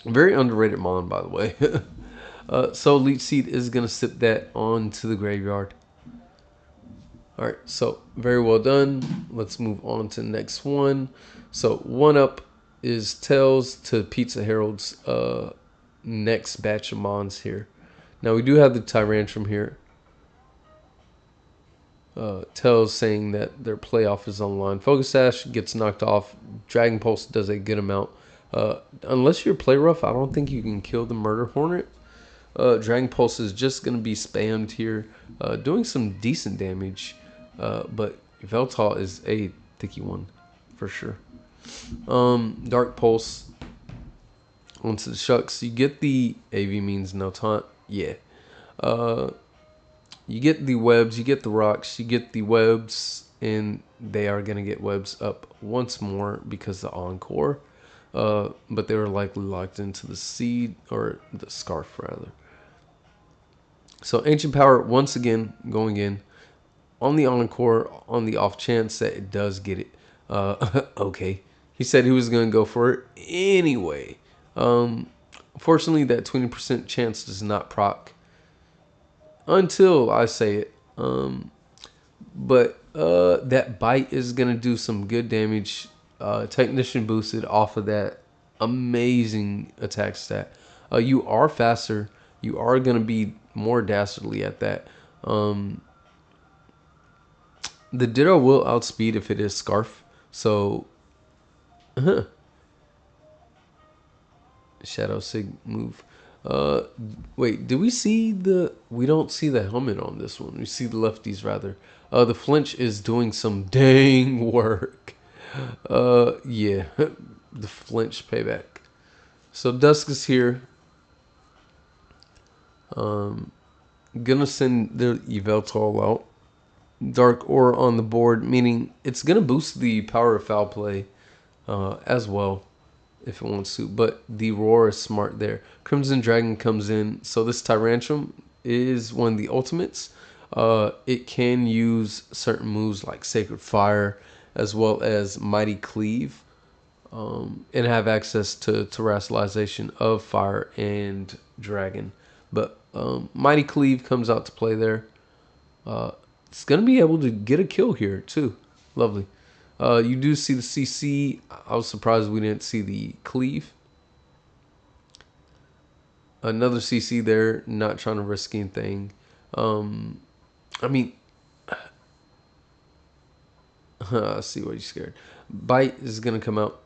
Very underrated Mon, by the way. So Leech Seed is going to sip that onto the graveyard. Alright, so very well done. Let's move on to the next one. So 1-up is Tails to PizzaHarald's next batch of Mons here. Now we do have the Tyrantrum here. Tails saying that their playoff is online. Focus Sash gets knocked off. Dragon Pulse does a good amount. Unless you're play rough, I don't think you can kill the Murder Hornet. Dragon Pulse is just going to be spammed here, doing some decent damage. But Veltal is a thicky one for sure. Dark Pulse onto the Shucks. You get the AV means no taunt. Yeah. You get the webs, you get the rocks, you get the webs, and they are going to get webs up once more because the Encore. But they were likely locked into the seed, or the scarf rather. So Ancient Power once again going in on the Encore on the off chance that it does get it. Okay. He said he was going to go for it anyway. Fortunately, that 20% chance does not proc until I say it. But that bite is going to do some good damage. Technician boosted off of that amazing attack stat. You are faster. You are going to be more dastardly at that. The Ditto will outspeed if it is Scarf. So, Shadow Sig move. Wait, do we see the... We don't see the helmet on this one. We see the lefties rather. The flinch is doing some dang work. Yeah. The flinch payback. So Dusk is here. Gonna send the Yveltal out. Dark Aura on the board, meaning it's gonna boost the power of foul play as well if it wants to. But the Roar is smart there. Crimson Dragon comes in. So this Tyrantrum is one of the ultimates. It can use certain moves like Sacred Fire as well as Mighty Cleave. And have access to terrestrialization of fire and dragon. But Mighty Cleave comes out to play there. It's going to be able to get a kill here too. Lovely. You do see the CC. I was surprised we didn't see the Cleave. Another CC there, not trying to risk anything. I mean, I see why you're scared. Bite is gonna come out.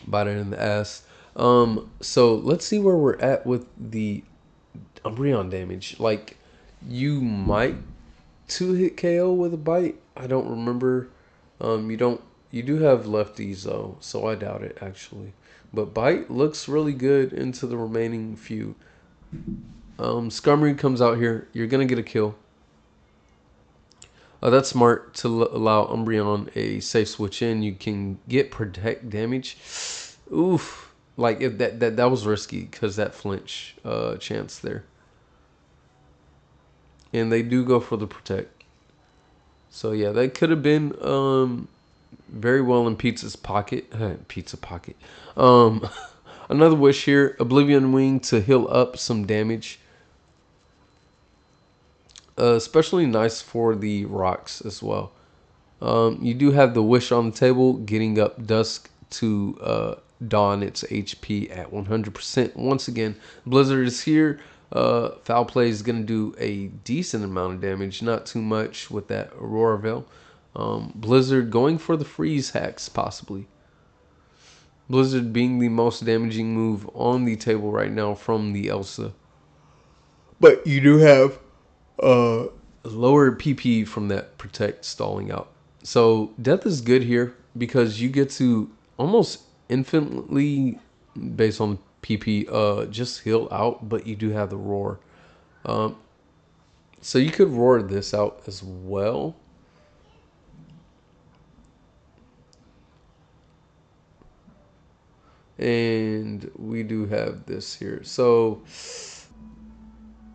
Bite it in the ass. So let's see where we're at with the Umbreon damage. Like, you might 2-hit KO with a bite. I don't remember. You don't. You do have lefties though, so I doubt it actually. But bite looks really good into the remaining few. Skarmory comes out here. You're gonna get a kill. That's smart to allow Umbreon a safe switch in. You can get protect damage. Oof. Like if that was risky because that flinch chance there. And they do go for the protect. So yeah, that could have been very well in Pizza's pocket. Pizza pocket. Another wish here, Oblivion Wing to heal up some damage. Especially nice for the rocks as well. You do have the wish on the table, getting up Dusk to dawn its HP at 100%. Once again, Blizzard is here. Foul Play is going to do a decent amount of damage, not too much with that Aurora Veil. Blizzard going for the freeze hacks, possibly. Blizzard being the most damaging move on the table right now from the Elsa. But you do have lower PP from that protect stalling out. So death is good here because you get to almost infinitely, based on PP, just heal out, but you do have the roar. So you could roar this out as well. And we do have this here. So,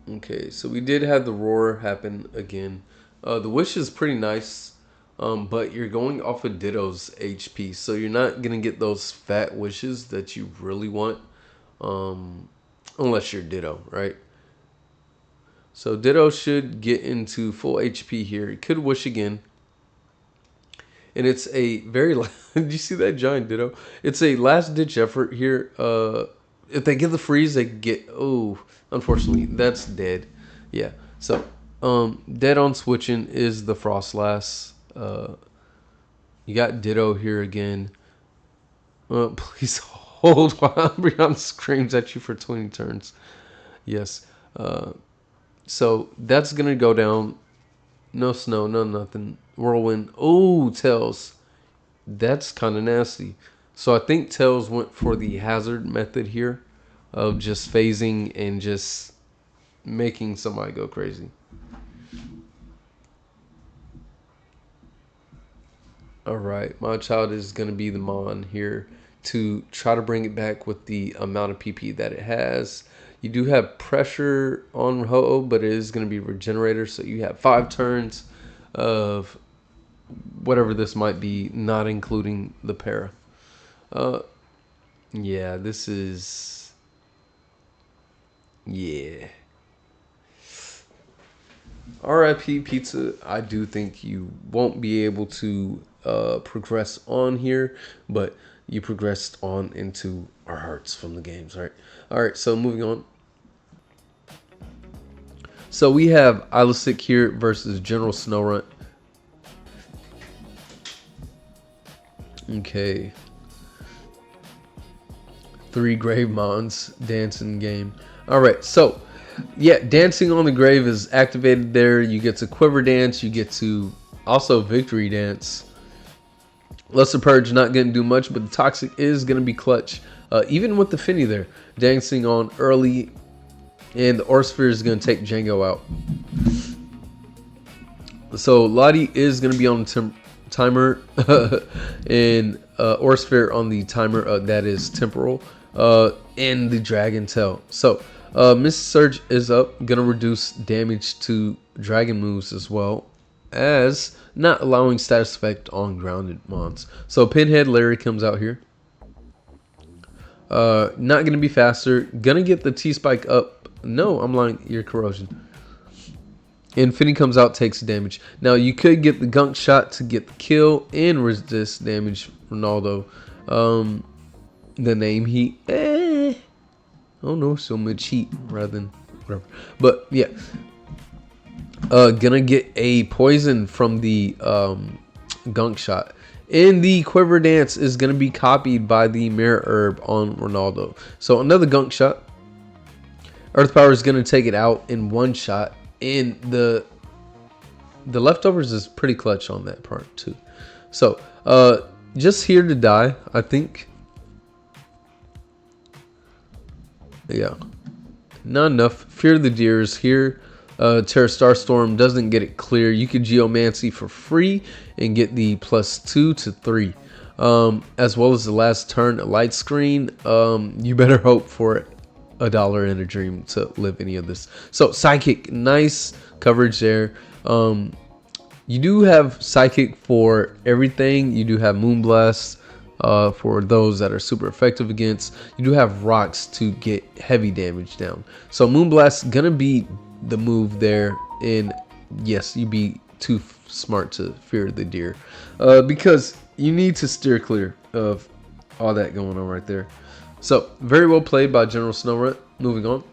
okay, so we did have the roar happen again. The wish is pretty nice, but you're going off of Ditto's HP, so you're not gonna get those fat wishes that you really want, unless you're Ditto, right? So Ditto should get into full HP here. It could wish again. And it's a very... Did you see that giant Ditto? It's a last-ditch effort here. If they get the freeze, they get... Oh, unfortunately, that's dead. Yeah. So, dead on switching is the Frostlass. You got Ditto here again. Please hold while Umbreon screams at you for 20 turns. Yes. So, that's going to go down. No snow, no nothing. Whirlwind. Oh, Tails. That's kind of nasty. So I think Tails went for the hazard method here of just phasing and just making somebody go crazy. All right, my child is going to be the Mon here to try to bring it back with the amount of PP that it has. You do have pressure on Ho-Oh, but it is going to be regenerator, so you have 5 turns of whatever this might be, not including the para. Yeah, this is... Yeah. RIP Pizza, I do think you won't be able to progress on here, but you progressed on into our hearts from the games, right? All right, so moving on. So we have iLiseq here versus General Snorunt. Okay. 3 Grave Mons dancing game. Alright, so yeah, dancing on the grave is activated there. You get to Quiver Dance, you get to also Victory Dance. Lesser Purge not gonna do much, but the Toxic is gonna be clutch. Even with the Finny there, dancing on early, and the Orsphere is gonna take Django out. So Lottie is gonna be on the timer and Orsphere on the timer that is temporal and the Dragon Tail. So Miss Surge is up, gonna reduce damage to dragon moves as well as not allowing status effect on grounded mons. So Pinhead Larry comes out here. Not gonna be faster, gonna get the T-Spike up. No, I'm lying, ear corrosion. And Finny comes out, takes damage. Now, you could get the gunk shot to get the kill and resist damage, Ronaldo. The name heat. Oh no, so much heat rather than whatever. But yeah. Gonna get a poison from the gunk shot. And the quiver dance is gonna be copied by the mirror herb on Ronaldo. So another gunk shot. Earth power is gonna take it out in one shot. And the leftovers is pretty clutch on that part too. So just here to die, I think. Yeah, not enough. Fear the Deers here. Terra Starstorm doesn't get it clear. You could Geomancy for free and get the +2 to 3. As well as the last turn, a light screen. You better hope for it. $1 in a dream to live any of this. So Psychic, nice coverage there. You do have Psychic for everything. You do have Moonblast for those that are super effective against. You do have Rocks to get heavy damage down. So Moonblast gonna be the move there. And yes, you be too smart to fear the deer because you need to steer clear of all that going on right there. So very well played by General Snorunt. Moving on,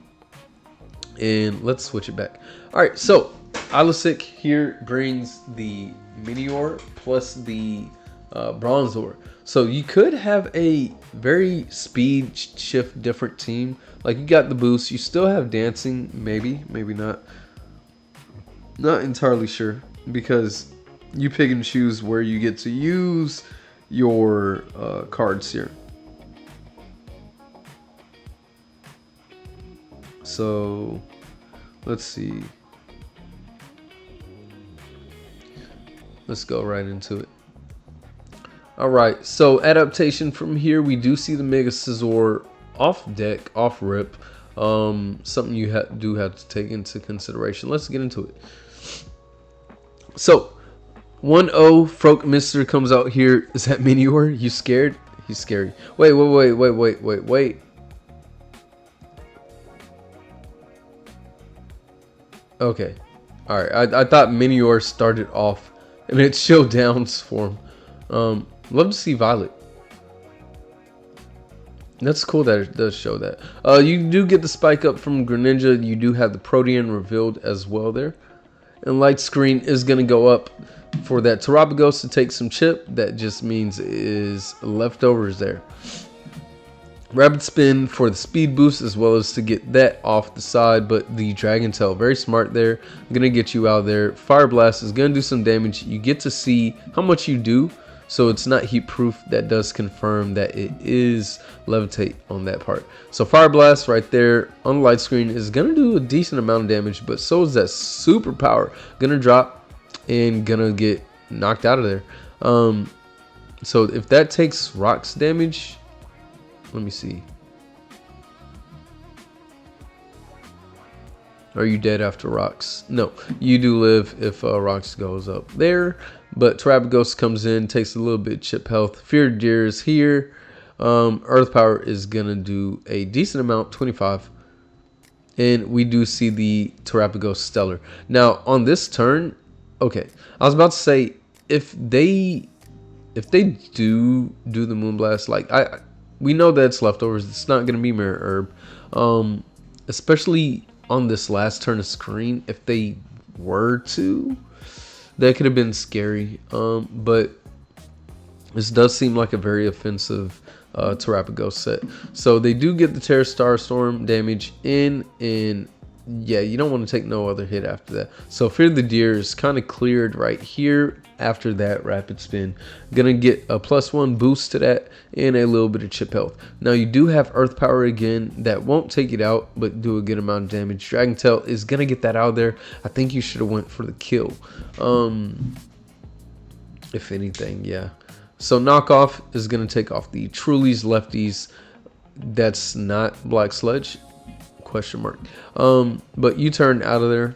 and let's switch it back. All right, so iLiseq here brings the Meteor plus the Bronzor. So you could have a very speed shift different team. Like you got the boost, you still have dancing, maybe not. Not entirely sure because you pick and choose where you get to use your cards here. So let's see. Let's go right into it. All right, so adaptation from here, we do see the Mega Scizor off deck, off rip. Something you do have to take into consideration. Let's get into it. So 1-0 Froak Mister comes out here. Is that Meteor? You scared? He's scary. Wait. Okay. All right. I thought Meteor started off and it's Showdown's form. Love to see Violet. That's cool that it does show that. You do get the spike up from Greninja. You do have the Protean revealed as well there. And light screen is going to go up for that Terapagos to take some chip. That just means is leftovers there. Rapid spin for the speed boost as well as to get that off the side. But the Dragon Tail, very smart there. Going to get you out there. Fire Blast is going to do some damage. You get to see how much you do. So it's not heat proof. That does confirm that it is levitate on that part. So Fire Blast right there on the light screen is going to do a decent amount of damage. But so is that super power. Going to drop and going to get knocked out of there. So if that takes rocks damage, let me see. Are you dead after rocks? No, you do live if rocks goes up there. But Terapagos comes in, takes a little bit of chip health. Feared Deer is here. Earth Power is going to do a decent amount, 25. And we do see the Terapagos Stellar. Now, on this turn, okay, I was about to say, if they do the Moonblast, like we know that it's leftovers. It's not going to be Mirror Herb. Especially on this last turn of screen, if they were to, that could have been scary. But this does seem like a very offensive Terapagos set. So they do get the Terra Starstorm damage in, and yeah, you don't want to take no other hit after that. So Fear the Deer is kind of cleared right here after that rapid spin. Gonna get a +1 boost to that and a little bit of chip health. Now you do have Earth Power again. That won't take it out, but do a good amount of damage. Dragon Tail is gonna get that out there. I think you should have went for the kill. If anything, yeah. So Knockoff is gonna take off the Trulies Lefties. That's not Black Sludge. Question mark. But you turn out of there.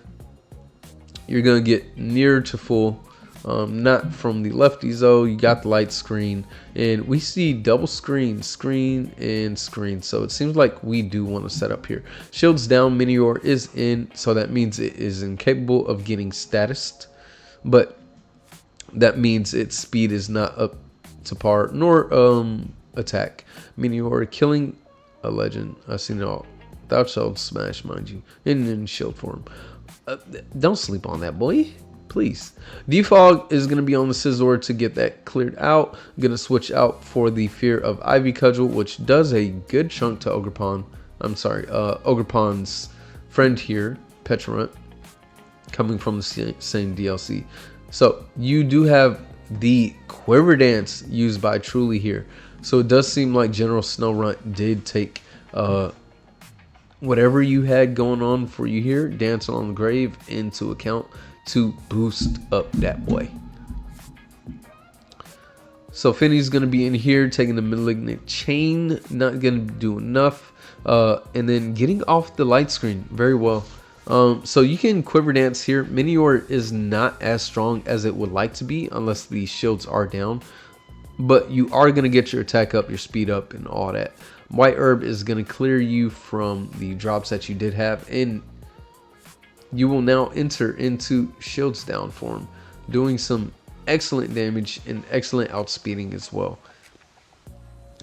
You're gonna get near to full. Not from the lefties though. You got the light screen, and we see double screen, and screen. So it seems like we do want to set up here. Shields down. Meteor is in, so that means it is incapable of getting statused, but that means its speed is not up to par, nor attack. Meteor killing a legend. I've seen it all. Thou shalt smash, mind you, in shield form. Don't sleep on that, boy. Please. Defog is going to be on the Scizor to get that cleared out. I'm going to switch out for the Fear of Ivy Cudgel, which does a good chunk to Ogerpon. I'm sorry, Ogerpon's friend here, Petrarunt, coming from the same DLC. So you do have the Quiver Dance used by Truly here. So it does seem like General Snorunt did take whatever you had going on for you here, Dancing on the Grave, into account to boost up that boy. So Finny's going to be in here taking the Malignant Chain, not going to do enough, and then getting off the light screen very well. So you can Quiver Dance here. Minior is not as strong as it would like to be unless the shields are down, but you are going to get your attack up, your speed up, and all that. White Herb is going to clear you from the drops that you did have, and you will now enter into shields down form, doing some excellent damage and excellent outspeeding as well.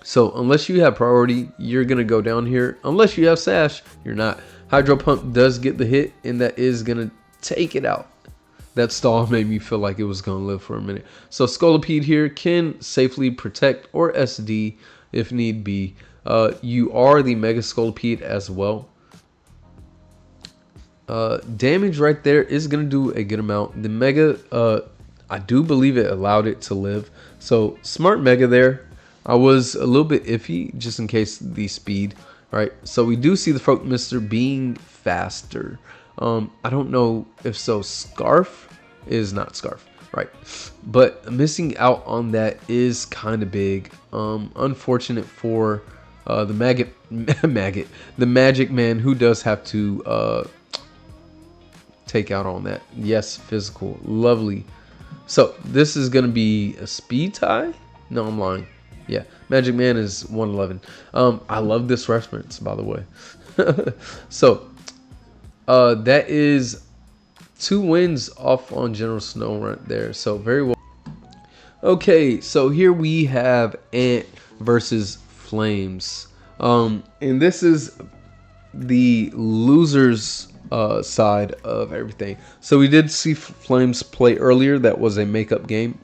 So unless you have priority, you're going to go down here. Unless you have Sash, you're not. Hydro Pump does get the hit, and that is going to take it out. That stall made me feel like it was going to live for a minute. So Scolipede here can safely protect or SD if need be. You are the Mega Scolipede as well. Damage right there is going to do a good amount. The Mega, I do believe it allowed it to live. So smart Mega there. I was a little bit iffy just in case the speed, right? So we do see the Throat Mister being faster. I don't know if so. Scarf is not Scarf, right? But missing out on that is kind of big. Unfortunate for the Magic Man, who does have to take out on that. Yes, physical, lovely. So this is gonna be a speed tie. No, I'm lying. Yeah, Magic Man is 111. I love this reference, by the way. So that is 2 wins off on General Snorunt there. So very well. Okay, so here we have Ant versus Flames. And this is the losers side of everything. So we did see Flames play earlier. That was a makeup game.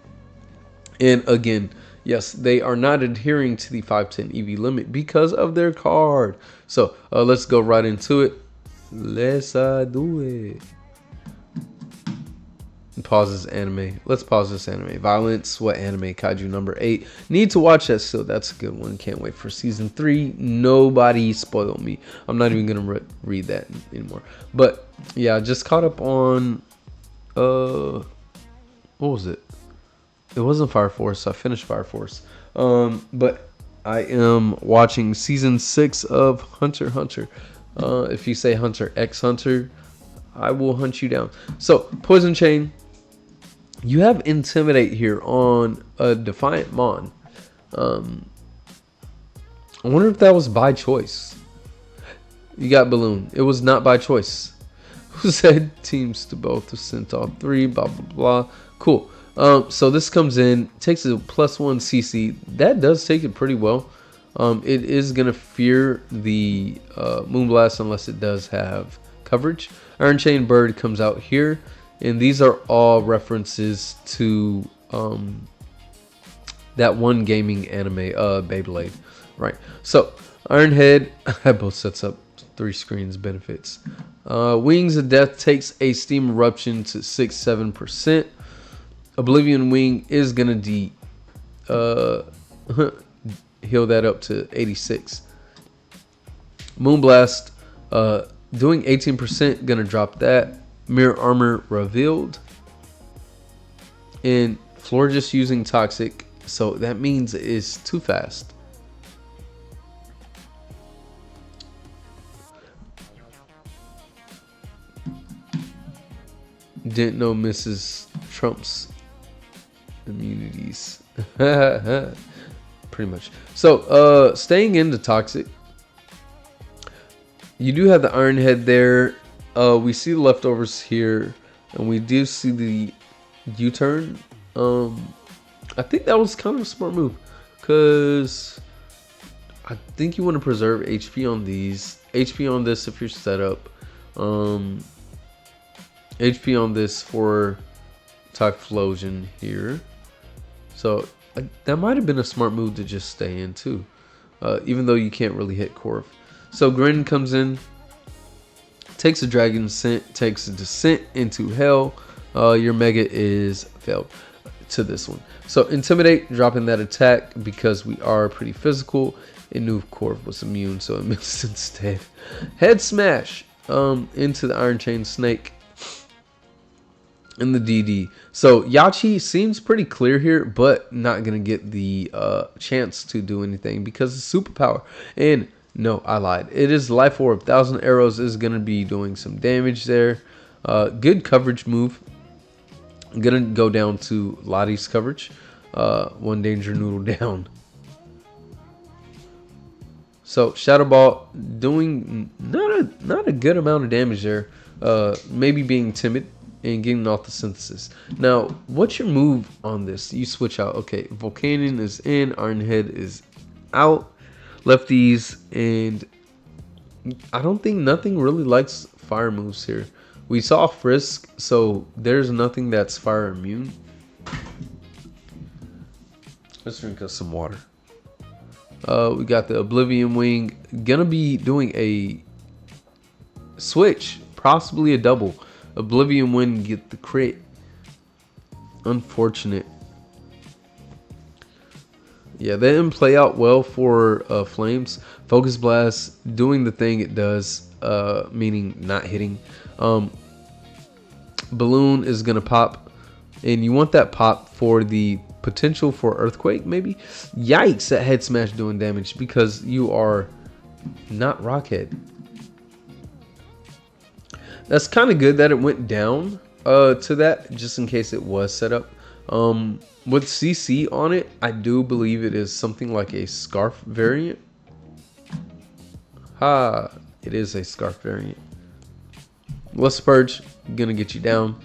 And again, yes, they are not adhering to the 510 EV limit because of their card. So let's go right into it. Let's do it. Pause this anime. Let's pause this anime. Violence, what anime? Kaiju number 8. Need to watch that still. That's a good one. Can't wait for season 3. Nobody spoiled me. I'm not even gonna read that anymore. But yeah, I just caught up on what was it? It wasn't Fire Force. I finished Fire Force. But I am watching season 6 of Hunter x Hunter. If you say Hunter x Hunter, I will hunt you down. So Poison Chain. You have Intimidate here on a Defiant Mon. I wonder if that was by choice. You got Balloon. It was not by choice. Who said teams to both sent all 3, blah, blah, blah. Cool. So this comes in, takes a +1 CC. That does take it pretty well. It is going to fear the Moonblast unless it does have coverage. Iron Chain Bird comes out here. And these are all references to that one gaming anime, Beyblade. Right. So, Iron Head, both sets up 3 screens benefits. Wings of Death takes a Steam Eruption to 6-7%. Oblivion Wing is going to heal that up to 86. Moonblast, doing 18%, going to drop that. Mirror Armor revealed. And Floor just using Toxic. So that means it's too fast. Didn't know Mrs. Trump's immunities. Pretty much. So staying into Toxic. You do have the Iron Head there. We see the leftovers here, and we do see the U-turn. I think that was kind of a smart move, because I think you want to preserve HP on these. HP on this if you're set up. HP on this for Typhlosion here. So that might have been a smart move to just stay in too. Even though you can't really hit Corv. So Grin comes in, takes a Dragon Descent, takes a Descent into Hell. Your Mega is failed to this one. So Intimidate, dropping that attack because we are pretty physical. It knew Corv was immune, so it missed instead. Head Smash into the Iron Chain Snake in the DD. So Yachi seems pretty clear here, but not going to get the chance to do anything because it's superpower. And no, I lied. It is Life Orb. 1,000 Arrows is going to be doing some damage there. Good coverage move. I'm going to go down to Lottie's coverage. One Danger Noodle down. So Shadow Ball doing not a good amount of damage there. Maybe being timid and getting off the synthesis. Now, what's your move on this? You switch out. Okay, Volcanion is in, Ironhead is out, lefties, and I don't think nothing really likes fire moves here. We saw Frisk, so there's nothing that's fire immune. Let's drink us some water. We got the Oblivion Wing. Gonna be doing a switch, possibly a double. Oblivion Wing get the crit. Unfortunate. Yeah, that didn't play out well for Flames. Focus Blast doing the thing it does, meaning not hitting. Balloon is gonna pop, and you want that pop for the potential for Earthquake, maybe. Yikes! That Head Smash doing damage because you are not Rockhead. That's kind of good that it went down to that, just in case it was set up. With CC on it, I do believe it is something like a Scarf variant. It is a Scarf variant. Let's Purge, gonna get you down.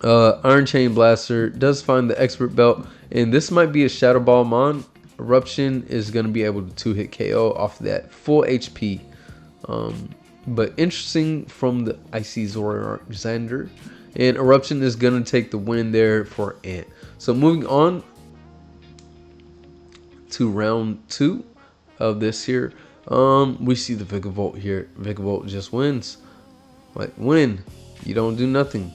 Iron Chain Blaster does find the Expert Belt, and this might be a Shadow Ball Mon. Eruption is gonna be able to 2-hit KO off that full HP. But interesting from the Icy Zoroark. And Eruption is going to take the win there for Ant. So moving on to round 2 of this here. We see the Vigavolt here. Vigavolt just wins. Like, win. You don't do nothing.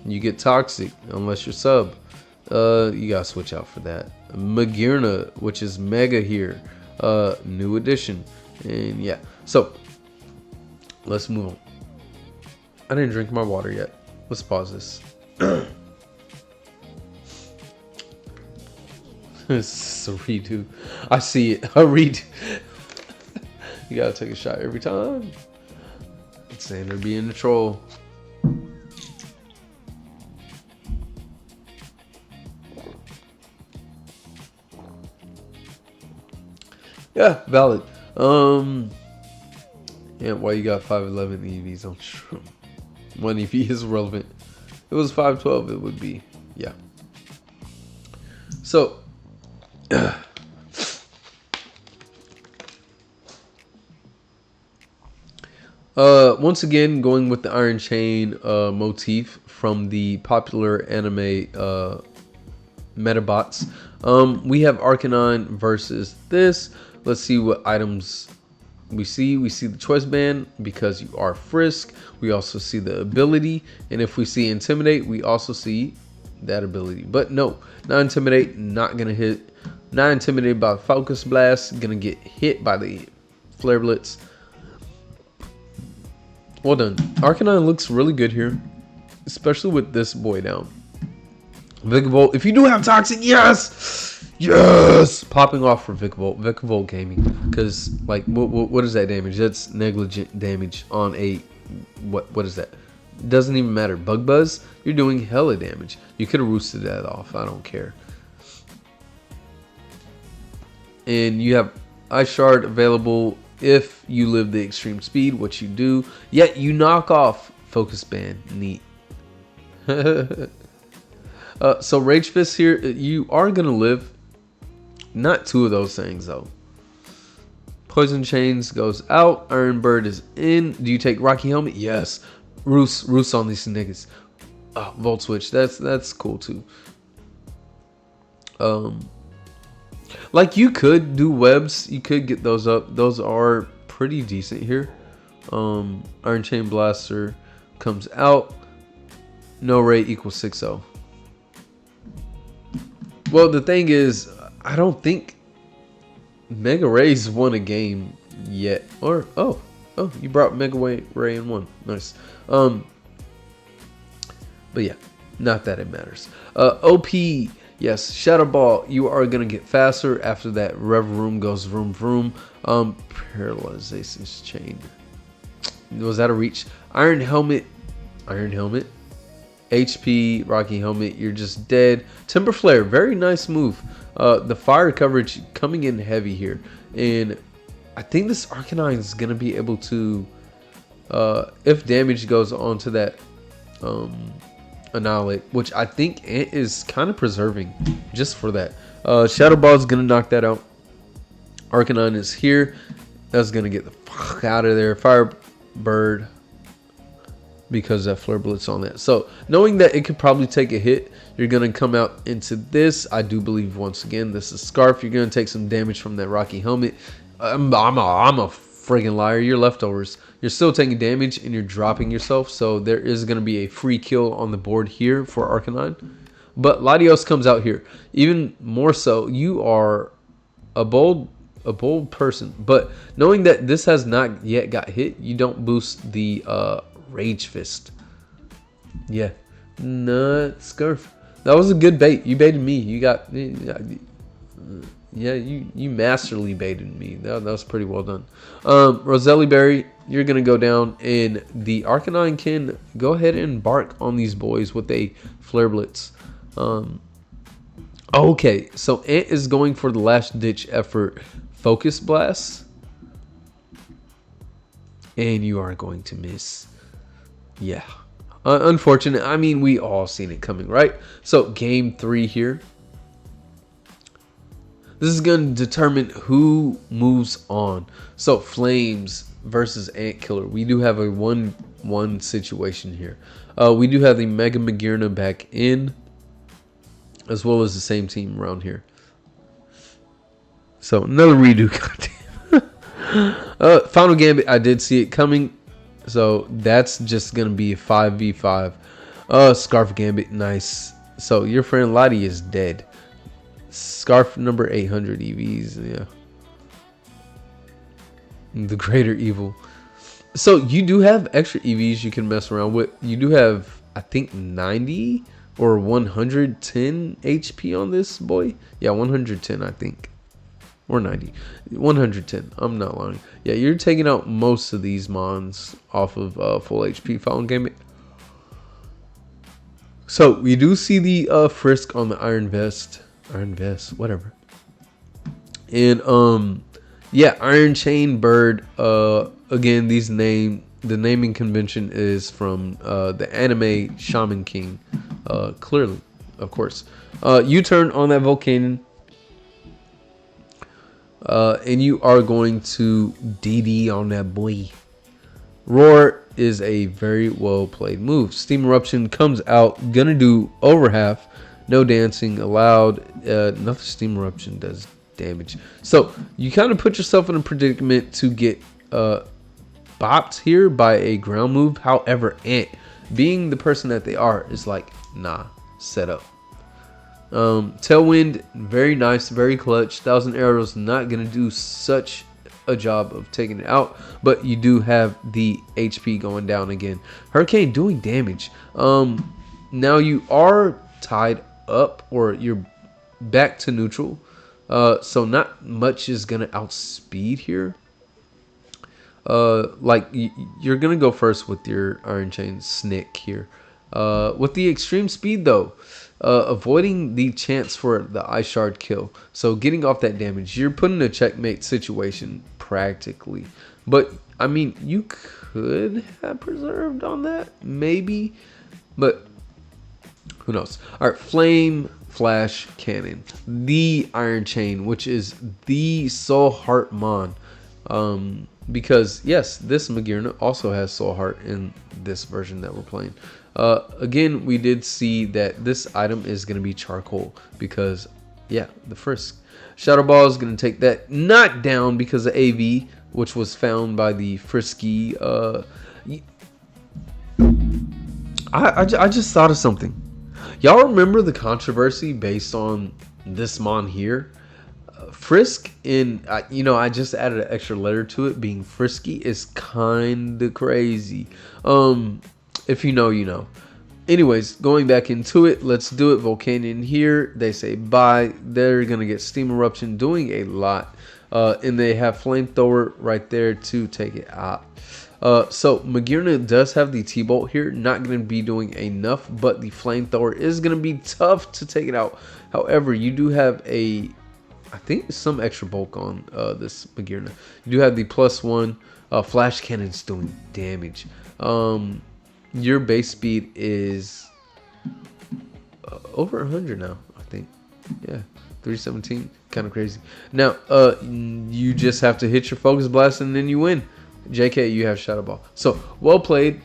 You get toxic unless you're sub. You got to switch out for that. Magearna, which is Mega here. New edition. And yeah. So let's move on. I didn't drink my water yet. Let's pause this. This is a redo. I see it. A redo. You gotta take a shot every time. Xander being the troll. Yeah, valid. Yeah, why you got 511 EVs on Shroom? 1 EV is relevant. If it was 512, it would be. Yeah. So, once again, going with the Iron Chain motif from the popular anime Metabots. We have Arcanine versus this. Let's see what items we see the choice band because you are Frisk. We also see the ability, and if we see Intimidate, we also see that ability. But no, not Intimidate, not gonna hit. Not intimidated by Focus Blast, gonna get hit by the Flare Blitz. Well done. Arcanine looks really good here, especially with this boy down. Vigavolt, if you do have Toxic, yes! Yes! Popping off for Vigavolt. Vigavolt Gaming. Because, like, what is that damage? That's negligent damage on a... What is that? Doesn't even matter. Bug Buzz, you're doing hella damage. You could have roosted that off. I don't care. And you have Ice Shard available if you live the extreme speed, which you do. Yet you knock off Focus Band. Neat. So Rage Fist here, you are going to live. Not 2 of those things, though. Poison Chains goes out. Iron Bird is in. Do you take Rocky Helmet? Yes. Roost on these niggas. Volt switch. That's cool too. Like you could do webs. You could get those up. Those are pretty decent here. Iron Chain Blaster comes out. No rate equals 6-0. Well, the thing is, I don't think Mega Ray's won a game yet. Or oh, you brought Mega Ray in one. Nice. But yeah, not that it matters. OP, yes, Shadow Ball. You are gonna get faster after that. Rev Room goes vroom vroom. Paralyzation's Chain. Was that a reach? Iron Helmet. HP, Rocky Helmet, you're just dead. Timber Flare, very nice move. The fire coverage coming in heavy here. And I think this Arcanine is going to be able to, if damage goes onto that Annihilate, which I think Ant is kind of preserving just for that. Shadow Ball is going to knock that out. Arcanine is here. That's going to get the fuck out of there. Firebird. Because that Flare Blitz on that. So knowing that it could probably take a hit, you're going to come out into this. I do believe once again this is Scarf. You're going to take some damage from that Rocky Helmet. I'm a friggin' liar. You're leftovers. You're still taking damage and you're dropping yourself. So there is going to be a free kill on the board here for Arcanine. But Latios comes out here. Even more so, you are a bold person. But knowing that this has not yet got hit, you don't boost the Rage Fist. Yeah. Nut Scarf. That was a good bait. You baited me. You got... Yeah, you masterly baited me. That was pretty well done. Roselli Berry, you're going to go down. And the Arcanine can go ahead and bark on these boys with a Flare Blitz. Okay, so Ant is going for the last ditch effort. Focus Blast. And you are going to miss. Yeah. Unfortunate. I mean, we all seen it coming, right? So, game 3 here. This is going to determine who moves on. So, Flames versus Antkiller. We do have a 1-1 situation here. We do have the Mega Magirna back in, as well as the same team around here. So, another redo. Goddamn. Final Gambit, I did see it coming. So that's just going to be a 5v5. Scarf Gambit, nice. So your friend Lottie is dead. Scarf number 800 EVs, yeah. The greater evil. So you do have extra EVs you can mess around with. You do have, I think, 90 or 110 HP on this boy. Yeah, 110, I think. Or 90. 110. I'm not lying. Yeah, you're taking out most of these mons off of full HP Final Gambit. So, we do see the Frisk on the Iron Vest. Iron Vest, whatever. And, yeah, Iron Chain Bird. Again, the naming convention is from the anime Shaman King. Clearly, of course. U-turn on that Volcanion. And you are going to DD on that boy. Roar is a very well played move. Steam Eruption comes out. Gonna do over half. No dancing allowed. Nothing Steam Eruption does damage. So you kind of put yourself in a predicament to get bopped here by a ground move. However, Ant, being the person that they are, is like, nah, set up. Tailwind, very nice, very clutch. 1,000 Arrows not gonna do such a job of taking it out, but you do have the HP going down again. Hurricane doing damage. Now you are tied up, or you're back to neutral, so not much is gonna outspeed here. Like you're gonna go first with your Iron Chain Snick here. With the extreme speed though, avoiding the chance for the Ice Shard kill. So getting off that damage, you're put in a checkmate situation practically. But I mean, you could have preserved on that, maybe, but who knows? All right, Flame Flash Cannon, the Iron Chain, which is the Soul Heart Mon. Because yes, this Magirna also has Soul Heart in this version that we're playing. Again, we did see that this item is going to be charcoal because, yeah, the Frisk. Shadow Ball is going to take that knockdown because of AV, which was found by the Frisky. I just thought of something. Y'all remember the controversy based on this mon here? Frisk in, I just added an extra letter to it. Being frisky is kind of crazy. If you know, you know. Anyways, going back into it, let's do it. Volcanion here. They say bye. They're going to get Steam Eruption doing a lot. And they have Flamethrower right there to take it out. So Magirna does have the T-Bolt here. Not going to be doing enough, but the Flamethrower is going to be tough to take it out. However, you do have I think some extra bulk on this Magirna. You do have the +1 flash cannons doing damage. Your base speed is over 100 now, I think. Yeah, 317, kind of crazy. Now, you just have to hit your focus blast and then you win. JK, you have Shadow Ball. So, well played.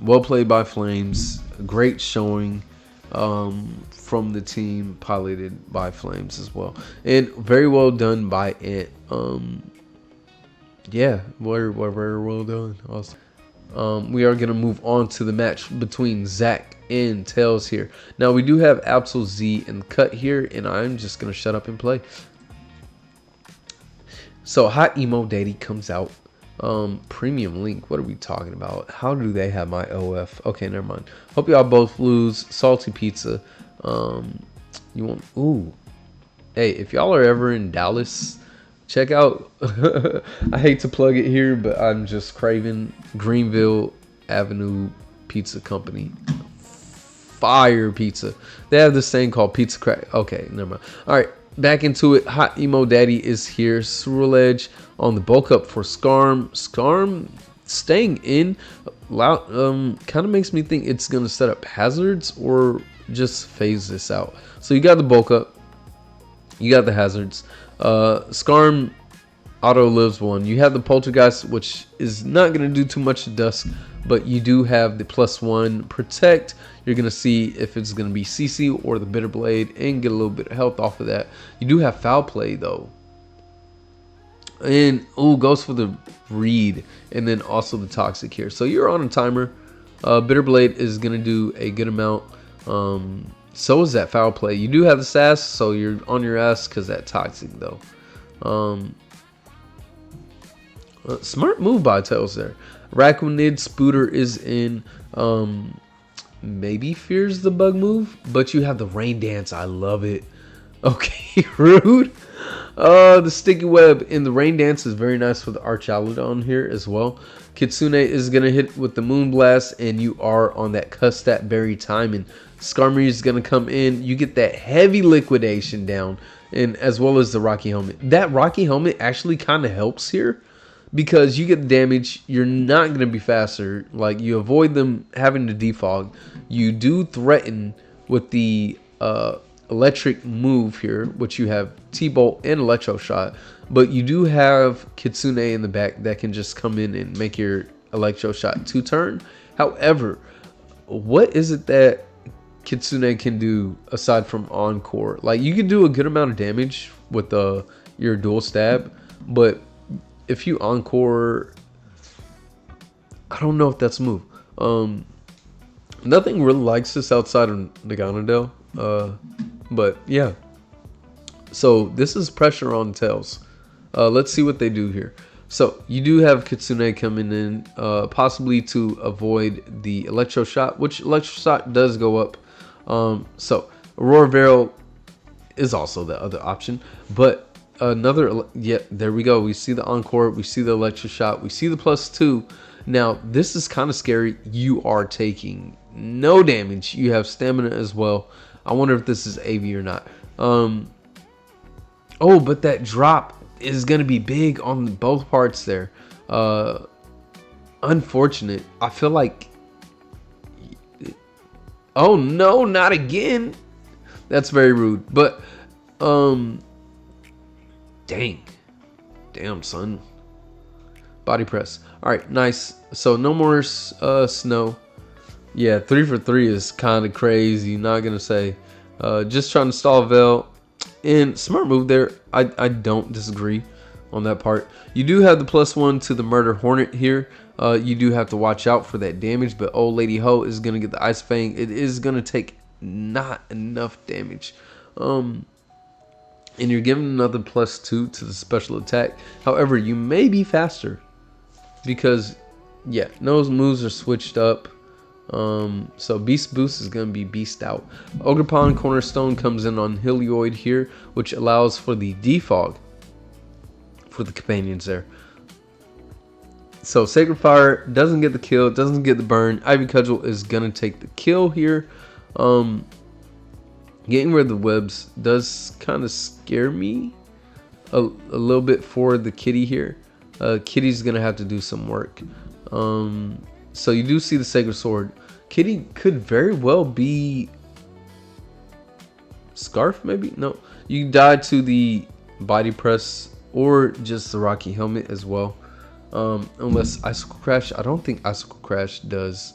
Well played by Flames. Great showing from the team, piloted by Flames as well. And very well done by Ant. Yeah, very well done. Awesome. We are going to move on to the match between Zach and Tails here. Now, we do have Absol Z and Cut here, and I'm just going to shut up and play. So, Hot Emo Daddy comes out. Premium Link, what are we talking about? How do they have my OF? Okay, never mind. Hope y'all both lose. Salty Pizza. You want... Ooh. Hey, if y'all are ever in Dallas... Check out, I hate to plug it here, but I'm just craving Greenville Avenue Pizza Company. Fire pizza. They have this thing called Pizza Crack. Okay, never mind. All right, back into it. Hot Emo Daddy is here. Cerulean Edge on the bulk up for Skarm. Skarm staying in. Kind of makes me think it's going to set up hazards or just phase this out. So you got the bulk up. You got the hazards. Skarm auto lives one. You have the Poltergeist, which is not going to do too much to Dusk, but you do have the +1 protect. You're going to see if it's going to be CC or the Bitter Blade and get a little bit of health off of that. You do have Foul Play though. And goes for the Reed and then also the Toxic here. So you're on a timer. Bitter Blade is going to do a good amount. So is that Foul Play. You do have the Sass, so you're on your ass because that Toxic, though. Smart move by Tails there. Raccoonid Spooter is in. Maybe fears the bug move, but you have the Rain Dance. I love it. Okay, rude. The Sticky Web in the Rain Dance is very nice for the Archaludon here as well. Kitsune is going to hit with the Moon Blast, and you are on that Custat Berry timing. Skarmory is going to come in. You get that heavy liquidation down, and as well as the Rocky Helmet. That Rocky Helmet actually kind of helps here because you get the damage. You're not going to be faster. Like, you avoid them having to defog. You do threaten with the electric move here, which you have T-Bolt and Electro Shot. But you do have Kitsune in the back that can just come in and make your Electro Shot 2-turn. However, what is it that Kitsune can do aside from Encore? Like, you can do a good amount of damage with your dual stab, but if you Encore, I don't know if that's a move. Nothing really likes this outside of Naganadel. But yeah. So this is pressure on Tails. Let's see what they do here. So you do have Kitsune coming in, possibly to avoid the Electro Shot, which Electro Shot does go up. So Aurora Veil is also the other option, but there we go. We see the Encore, we see the Electro Shot, we see the +2. Now this is kind of scary. You are taking no damage. You have stamina as well. I wonder if this is AV or not. But that drop is going to be big on both parts there. Unfortunate. I feel like... Oh, no, not again. That's very rude. But, dang. Damn, son. Body press. All right, nice. So no more snow. Yeah, 3 for 3 is kind of crazy. Not gonna say. Just trying to stall Veil. And smart move there. I don't disagree on that part. You do have the +1 to the Murder Hornet here. You do have to watch out for that damage, but Old Lady Ho is gonna get the Ice Fang. It is gonna take not enough damage. And you're given another +2 to the special attack. However, you may be faster because, yeah, those moves are switched up. So Beast Boost is going to be Beast Out. Ogre Pawn Cornerstone comes in on Helioid here, which allows for the defog for the companions there. So Sacred Fire doesn't get the kill, doesn't get the burn. Ivy Cudgel is going to take the kill here. Getting rid of the webs does kind of scare me a little bit for the kitty here. Kitty's going to have to do some work. So you do see the Sacred Sword. Kitty could very well be Scarf, maybe? No. You die to the Body Press or just the Rocky Helmet as well. Unless Icicle Crash. I don't think Icicle Crash does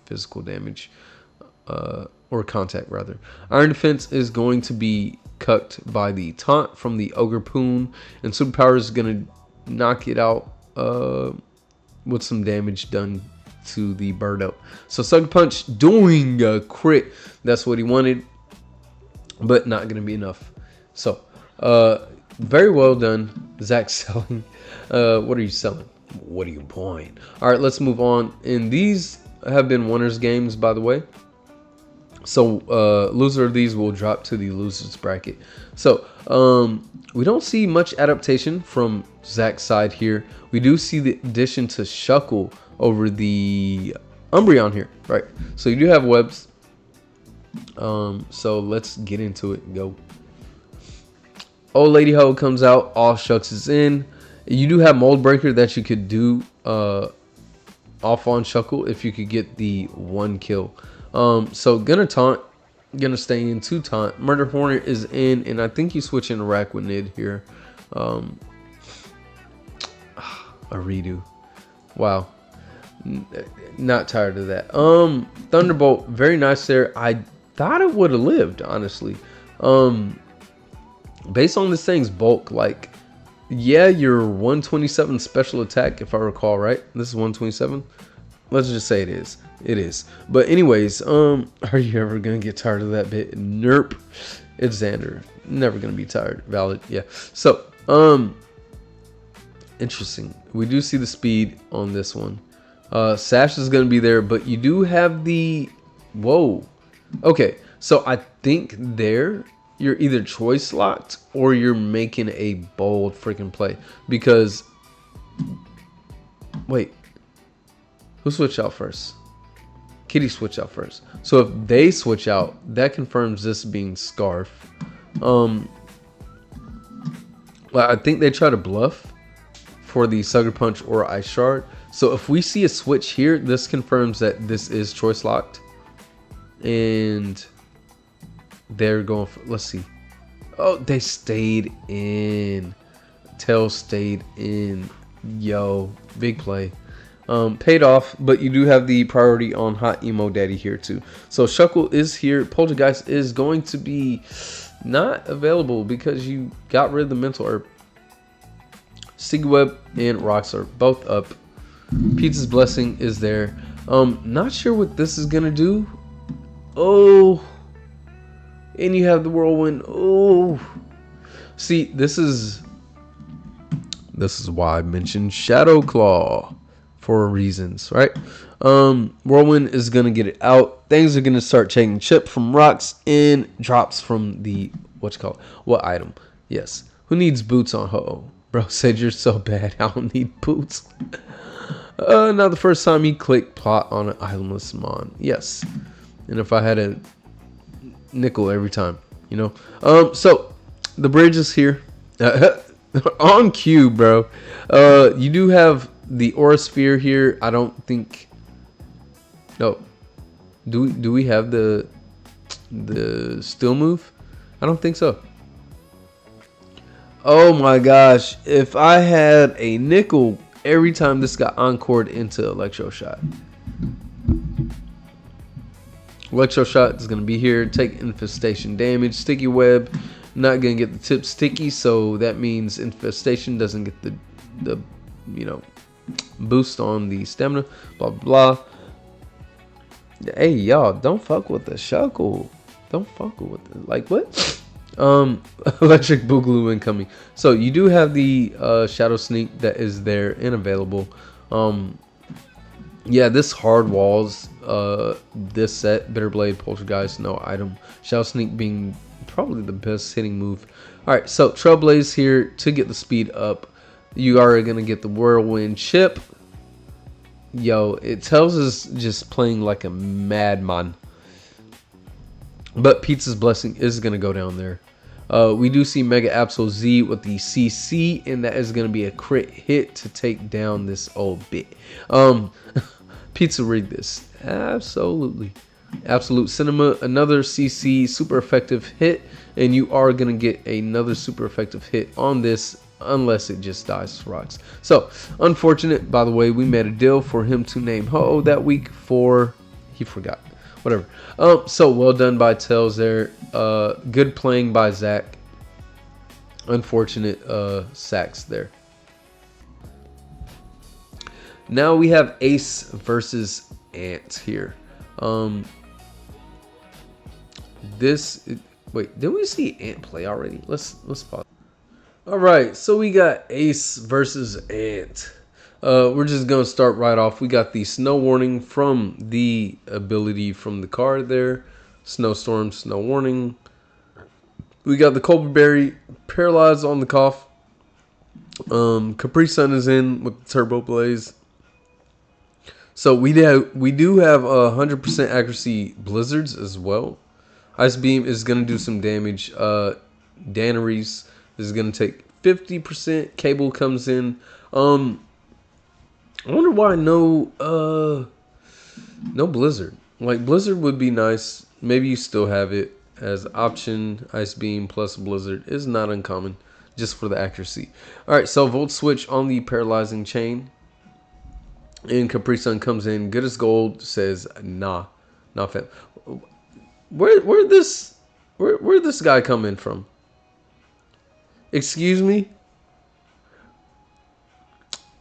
physical damage. Or contact, rather. Iron Defense is going to be cucked by the taunt from the Ogre Poon. And Superpower is going to knock it out with some damage done to the Birdo. So Sucker Punch doing a crit. That's what he wanted, but not going to be enough. So very well done, Zach selling. What are you selling? What are you buying? All right, let's move on. And these have been winners games, by the way. So loser of these will drop to the losers bracket. So we don't see much adaptation from Zach's side here. We do see the addition to Shuckle over the Umbreon here, right? So you do have webs. So let's get into it. Go. Old Lady Ho comes out. All Shucks is in. You do have Mold Breaker that you could do off on Shuckle if you could get the 1 kill. So gonna taunt, gonna stay in to taunt. Murder Hornet is in, and I think you switch into Araquanid here. A redo. Wow. Not tired of that. Thunderbolt, very nice there. I thought it would have lived, honestly. Based on this thing's bulk, like, yeah, your 127 special attack, if I recall right. This is 127. Let's just say it is. It is. But anyways, are you ever gonna get tired of that bit? Nerp. It's Xander. Never gonna be tired. Valid. Yeah. So, interesting. We do see the speed on this one. Sash is gonna be there, but you do have the whoa. Okay, so I think there you're either choice locked or you're making a bold freaking play because wait. Who switched out first? Kitty switched out first. So if they switch out, that confirms this being Scarf. Well, I think they try to bluff for the Sucker Punch or Ice Shard. So if we see a switch here, this confirms that this is choice locked. And they're going for, let's see. Oh, they stayed in. Tails stayed in. Yo, big play. Paid off, but you do have the priority on Hot Emo Daddy here too. So Shuckle is here. Poltergeist is going to be not available because you got rid of the mental herb. Sigweb and Rocks are both up. Pizza's Blessing is there. Not sure what this is gonna do. Oh, and you have the Whirlwind. Oh, see, this is why I mentioned Shadow Claw. For reasons, right? Whirlwind is gonna get it out. Things are gonna start changing. Chip from Rocks and drops from the what item? Yes. Who needs boots on Ho-Oh? Bro said you're so bad. I don't need boots. Now the first time he clicked plot on an islandless Mon. Yes. And if I had a nickel every time, you know. So the bridge is here. On cue, bro. You do have the Aura Sphere here. I don't think. No. Do we have the still move? I don't think so. Oh my gosh. If I had a nickel every time this got encored into Electro Shot. Electro Shot is going to be here. Take infestation damage. Sticky web. Not going to get the tip sticky. So that means infestation doesn't get the you know, boost on the stamina. Blah, blah, blah. Hey, y'all. Don't fuck with the shuckle. Don't fuck with it. Like, what? Electric Boogaloo incoming. So you do have the Shadow Sneak that is there and available. Yeah, this hard walls this set, Bitter Blade, Poltergeist, no item. Shadow Sneak being probably the best hitting move. Alright, so Trailblaze here to get the speed up. You are gonna get the Whirlwind chip. Yo, it tells us just playing like a madman. But Pizza's Blessing is going to go down there. We do see Mega Absol Z with the CC, and that is going to be a crit hit to take down this old bit. Pizza read this. Absolutely. Absolute Cinema, another CC super effective hit, and you are going to get another super effective hit on this unless it just dies to rocks. So, unfortunate, by the way, we made a deal for him to name Ho-Oh that week for... he forgot. Whatever. So well done by Tails there. Good playing by Zach. Unfortunate sacks there. Now we have Ace versus Ant here. Wait, didn't we see Ant play already? Let's pause. All right, so we got Ace versus Ant. We're just going to start right off. We got the snow warning from the ability from the card there. Snowstorm, snow warning. We got the Colberberry, paralyzed on the cough. Capri Sun is in with the Turbo Blaze. So we do have 100% accuracy blizzards as well. Ice Beam is going to do some damage. Danneries is going to take 50%. Cable comes in. I wonder why no Blizzard. Like, Blizzard would be nice. Maybe you still have it as option. Ice Beam plus Blizzard is not uncommon, just for the accuracy. Alright, so Volt Switch on the Paralyzing Chain. And Capri Sun comes in. Good as gold, says nah. Nah, fam. Where this guy come in from? Excuse me?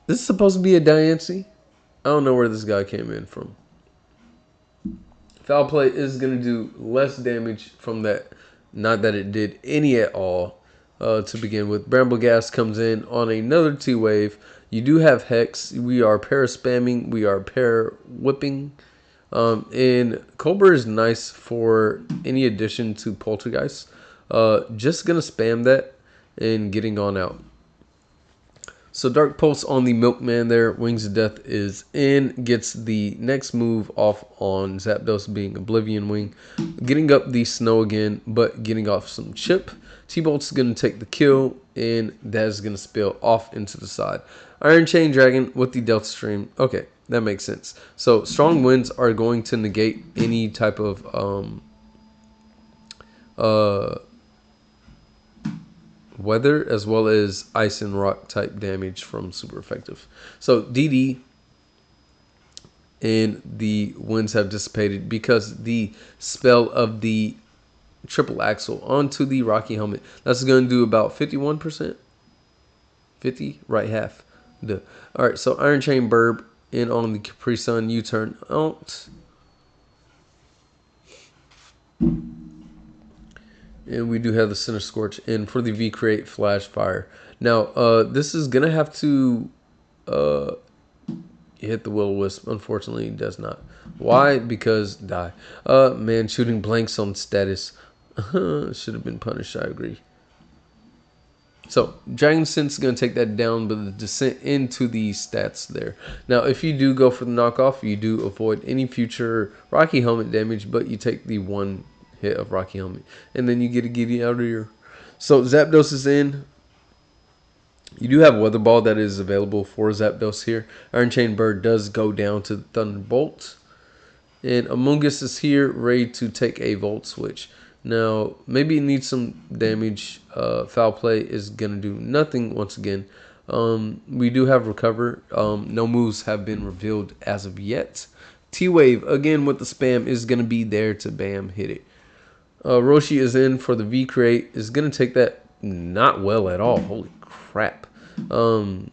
This is supposed to be a Diancie. I don't know where this guy came in from. Foul Play is going to do less damage from that. Not that it did any at all to begin with. Bramble Gas comes in on another T-Wave. You do have Hex. We are pair spamming. We are pair whipping. And Cobra is nice for any addition to Poltergeist. Just going to spam that and getting on out. So Dark Pulse on the Milkman there. Wings of Death is in. Gets the next move off on Zapdos being Oblivion Wing. Getting up the snow again, but getting off some chip. T-Bolt's going to take the kill, and that is going to spill off into the side. Iron Chain Dragon with the Delta Stream. Okay, that makes sense. So strong winds are going to negate any type of weather as well as ice and rock type damage from super effective. So DD and the winds have dissipated because the spell of the triple axle onto the Rocky helmet. That's going to do about 51%. 50, right half. All right, so Iron Chain Burb in on the Capri Sun U-turn out. And we do have the Center Scorch in for the V-Create Flash Fire. Now, this is going to have to hit the Will-O-Wisp. Unfortunately, it does not. Why? Because die. Man, shooting blanks on status. Should have been punished, I agree. So, Dragon Sense is going to take that down, but the descent into the stats there. Now, if you do go for the knockoff, you do avoid any future Rocky Helmet damage, but you take the one hit of Rocky Helmet. And then you get a Giddy out of here. So, Zapdos is in. You do have Weather Ball that is available for Zapdos here. Iron Chain Bird does go down to Thunderbolt. And Among Us is here, ready to take a Volt Switch. Now, maybe it needs some damage. Foul play is going to do nothing once again. We do have recover. No moves have been revealed as of yet. T-Wave, again with the spam, is going to be there to bam, hit it. Roshi is in for the V create. Is going to take that not well at all. Holy crap. And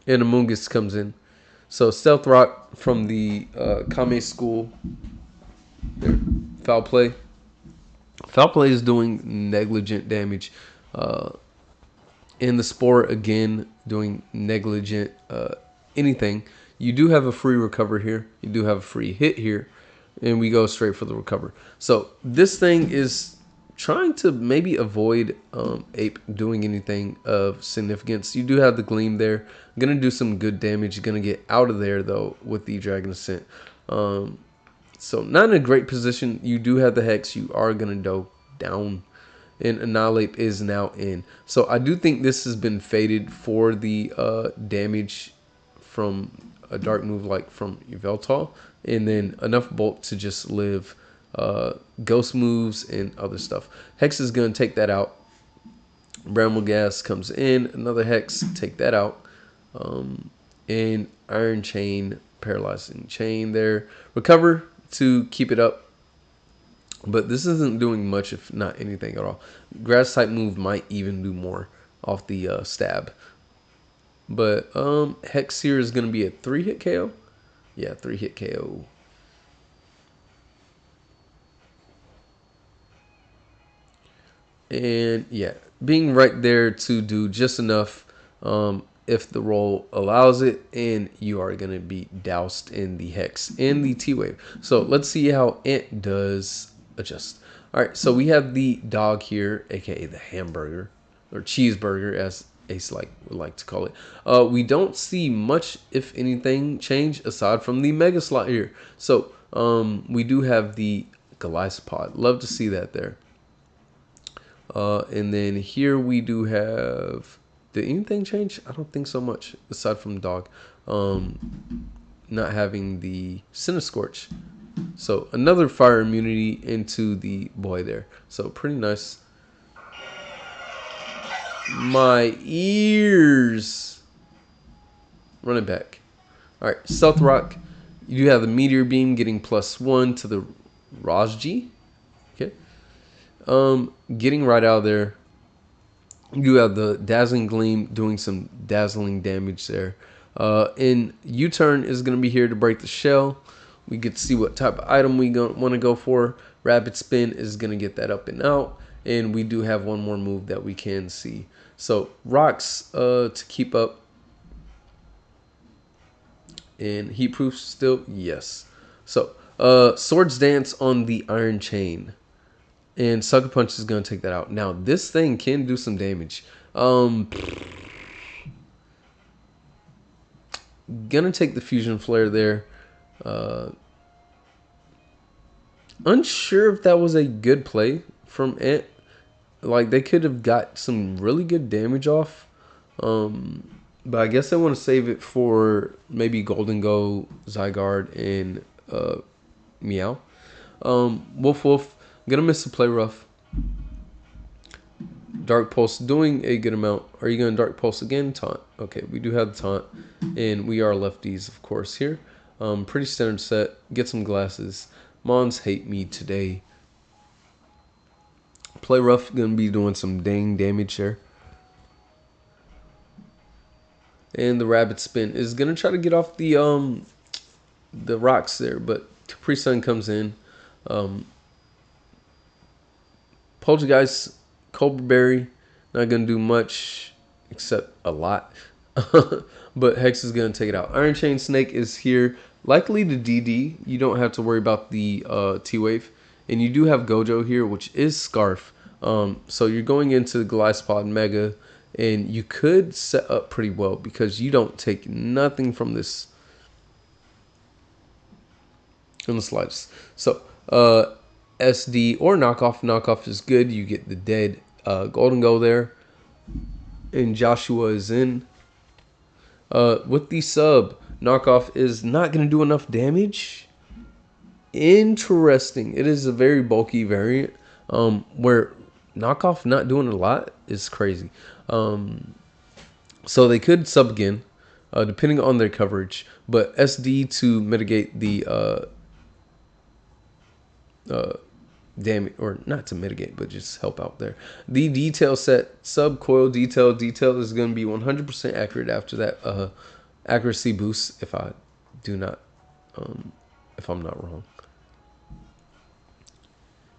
Amoongus comes in. So Stealth Rock from the Kame school. There. Foul play. Foul play is doing negligent damage. In the Spore, again, doing negligent anything. You do have a free recover here. You do have a free hit here. And we go straight for the recover. So this thing is trying to maybe avoid Ape doing anything of significance. You do have the Gleam there. Going to do some good damage. Going to get out of there, though, with the Dragon Ascent. So not in a great position. You do have the Hex. You are going to go down. And Annihilate is now in. So I do think this has been faded for the damage from a dark move like from Yveltal. And then enough Bolt to just live ghost moves and other stuff. Hex is going to take that out. Bramble Gas comes in. Another Hex. Take that out. And Iron Chain. Paralyzing Chain there. Recover to keep it up. But this isn't doing much, if not anything at all. Grass type move might even do more off the stab. But Hex here is going to be a 3-hit KO. Yeah, 3-hit KO. And yeah, being right there to do just enough if the roll allows it, and you are going to be doused in the Hex and the T-Wave. So let's see how Ant does adjust. All right, so we have the dog here, aka the hamburger or cheeseburger, as Ace would like to call it. We don't see much, if anything, change aside from the mega slot here. So we do have the Goliath pod. Love to see that there. And then here we do have. Did anything change? I don't think so much aside from dog. Not having the Cinescorch. So another fire immunity into the boy there. So pretty nice. My ears. Run it back. All right, Stealth Rock. You do have the Meteor Beam getting +1 to the Rajji. Okay. Getting right out of there. You have the Dazzling Gleam doing some dazzling damage there. And U-Turn is going to be here to break the shell. We get to see what type of item we want to go for. Rapid Spin is going to get that up and out. And we do have one more move that we can see. So rocks to keep up. And Heat Proof still, yes. So Swords Dance on the Iron Chain. And Sucker Punch is going to take that out. Now, this thing can do some damage. Gonna take the Fusion Flare there. Unsure if that was a good play from Ant. Like, they could have got some really good damage off. But I guess I want to save it for maybe Golden Go, Zygarde, and Meow. Wolf. Gonna miss the play rough. Dark Pulse doing a good amount. Are you gonna Dark Pulse again? Taunt. Okay, we do have the taunt. And we are lefties, of course, here. Pretty standard set. Get some glasses. Mons hate me today. Play rough, gonna be doing some dang damage there. And the Rabbit Spin is gonna try to get off the rocks there, but Capri Sun comes in. Poltergeist, Cobra Berry, not going to do much except a lot. But Hex is going to take it out. Iron Chain Snake is here. Likely the DD. You don't have to worry about the T-Wave. And you do have Gojo here, which is Scarf. So you're going into the Goliath Pod Mega. And you could set up pretty well because you don't take nothing from this in the slightest. So, SD or knockoff. Knockoff is good. You get the dead Golden Go there. And Joshua is in. With the sub, knockoff is not going to do enough damage. Interesting. It is a very bulky variant. Where knockoff not doing a lot is crazy. So they could sub again, depending on their coverage. But SD to mitigate the damage, or not to mitigate, but just help out there. The detail set, sub coil detail is going to be 100% accurate after that accuracy boost. If I do not, if I'm not wrong.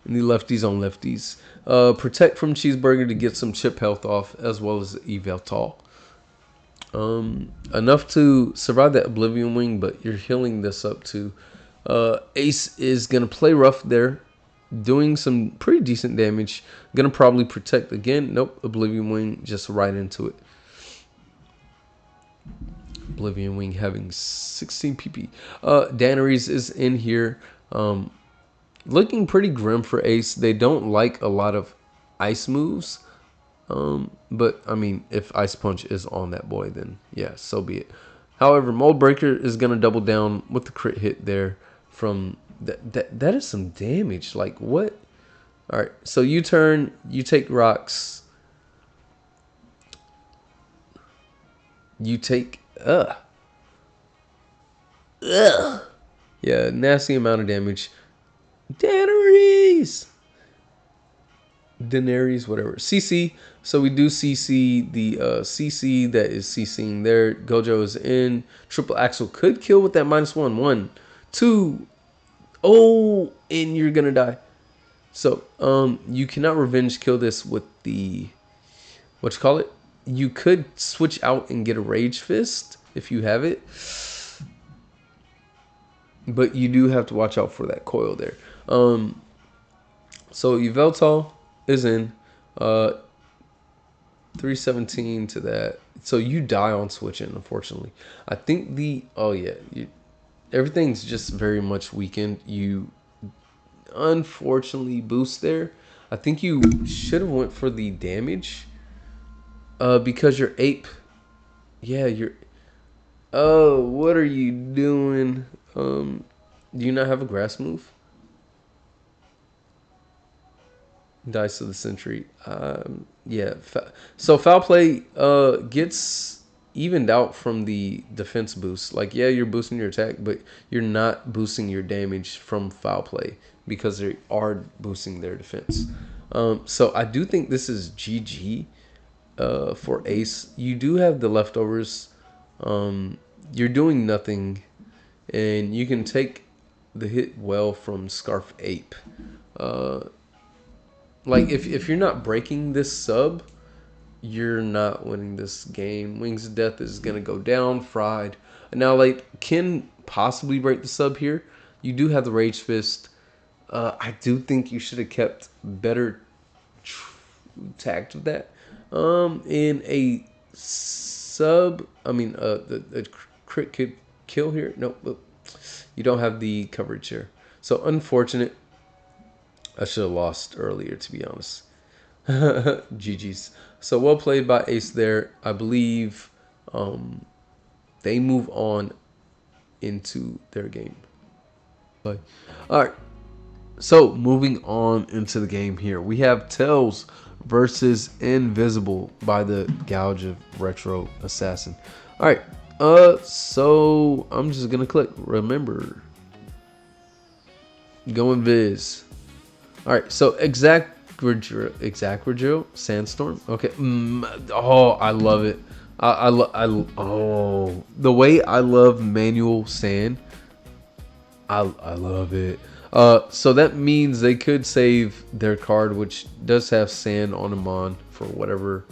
And the lefties on lefties. Protect from cheeseburger to get some chip health off, as well as eval tall. Enough to survive that oblivion wing, but you're healing this up too. Ace is gonna play rough there, doing some pretty decent damage. Gonna probably protect again. Nope, oblivion wing just right into it. Oblivion wing having 16 PP. Danneries is in here. Looking pretty grim for Ace. They don't like a lot of ice moves. But I mean, if Ice Punch is on that boy, then yeah, so be it. However, Mold Breaker is gonna double down with the crit hit there from that is some damage. Like what? All right, so you turn, you take rocks. You take yeah, nasty amount of damage. Daenerys, whatever. CC. So we do CC the CC that is CCing there. Gojo is in. Triple Axel could kill with that -1. 1, 2. Oh, and you're gonna die. So you cannot revenge kill this with the what you call it. You could switch out and get a Rage Fist if you have it, but you do have to watch out for that coil there. So Yveltal is in. 317 to that. So you die on switching, unfortunately. I think everything's just very much weakened. You unfortunately boost there. I think you should have went for the damage. Because your ape. Yeah, you're. Oh, what are you doing? Do you not have a grass move? Dice of the Century. Yeah. So foul play gets evened out from the defense boost. Like, yeah, you're boosting your attack, but you're not boosting your damage from foul play because they are boosting their defense. So I do think this is GG for Ace. You do have the leftovers. You're doing nothing, and you can take the hit well from Scarf Ape. Like, if you're not breaking this sub, you're not winning this game. Wings of Death is going to go down, fried. Now, like, can possibly break the sub here. You do have the Rage Fist. I do think you should have kept better tact with that. In a sub, I mean, the crit could kill here. Nope, you don't have the coverage here. So, unfortunate. I should have lost earlier, to be honest. GG's. So well played by Ace there. I believe they move on into their game. All right. So moving on into the game here. We have Tails versus Invisible by the Gouge of Retro Assassin. All right. So I'm just going to click remember. Going Viz. All right, so Exactradrill Sandstorm. Okay. Oh, I love it. Oh, the way I love manual sand. I love it. So that means they could save their card, which does have sand on them for whatever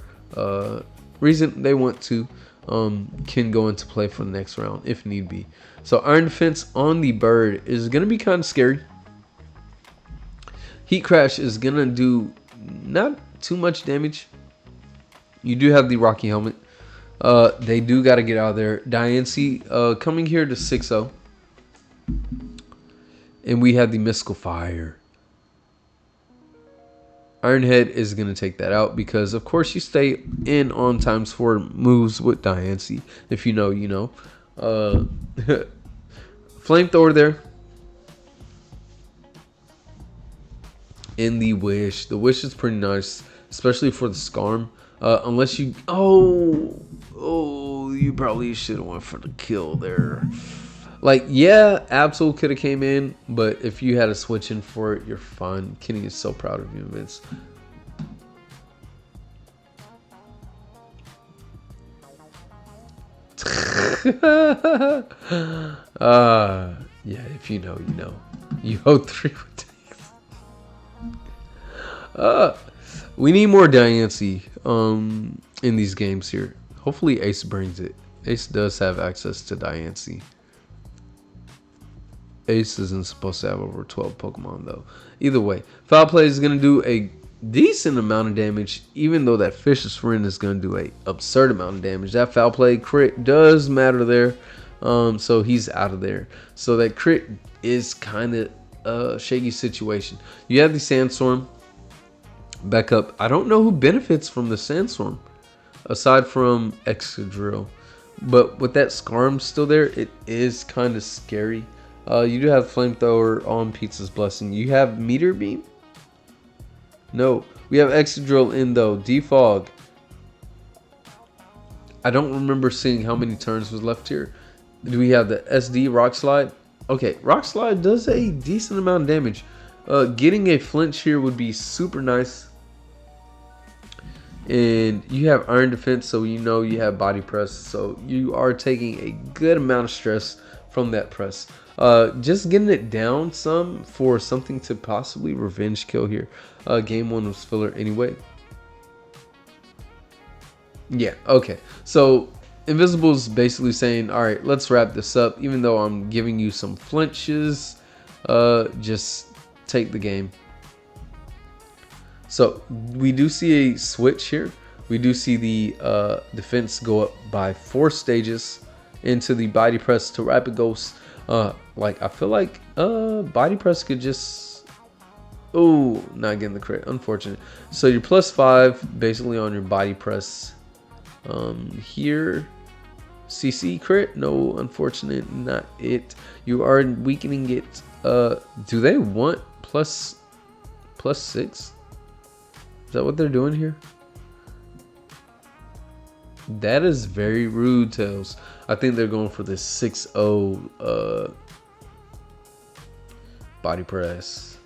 reason they want to. Can go into play for the next round if need be. So Iron Defense on the bird is gonna be kind of scary. Heat Crash is going to do not too much damage. You do have the Rocky Helmet. They do got to get out of there. Diancie coming here to 6-0. And we have the Mystical Fire. Ironhead is going to take that out because, of course, you stay in on ×4 moves with Diancie. If you know, you know. Flamethrower there. in the Wish. The Wish is pretty nice, especially for the Scarm. Unless you... Oh, you probably should have went for the kill there. Like, yeah, Absol could have came in, but if you had a switch in for it, you're fine. Kenny is so proud of you, Vince. Yeah, if you know, you know. You hold 3 with Tails. We need more Diancie in these games here. Hopefully Ace brings it. Ace does have access to Diancie. Ace isn't supposed to have over 12 Pokemon though. Either way, Foul Play is going to do a decent amount of damage, even though that Fish's Friend is going to do a absurd amount of damage. That Foul Play crit does matter there, so he's out of there. So that crit is kind of a shaky situation. You have the Sandstorm back up. I don't know who benefits from the Sandstorm aside from Excadrill, but with that Scarm still there, it is kind of scary. You do have Flamethrower on Pizza's Blessing. You have Meteor Beam? No. We have Excadrill in though. Defog. I don't remember seeing how many turns was left here. Do we have the SD Rock Slide? Okay, Rock Slide does a decent amount of damage. Getting a flinch here would be super nice. And you have Iron Defense, so you know you have Body Press. So you are taking a good amount of stress from that press. Just getting it down some for something to possibly revenge kill here. Game 1 was filler anyway. Yeah, okay. So Invisible's basically saying, alright, let's wrap this up. Even though I'm giving you some flinches, just take the game. So we do see a switch here. We do see the defense go up by 4 stages into the Body Press to Rapid Ghost. Like I feel like Body Press could just not getting the crit, unfortunate. So you're +5 basically on your Body Press. Here CC crit, no, unfortunate, not it. You are weakening it. Do they want +6? Is that what they're doing here? That is very rude, Tails. I think they're going for this 6-0 Body Press.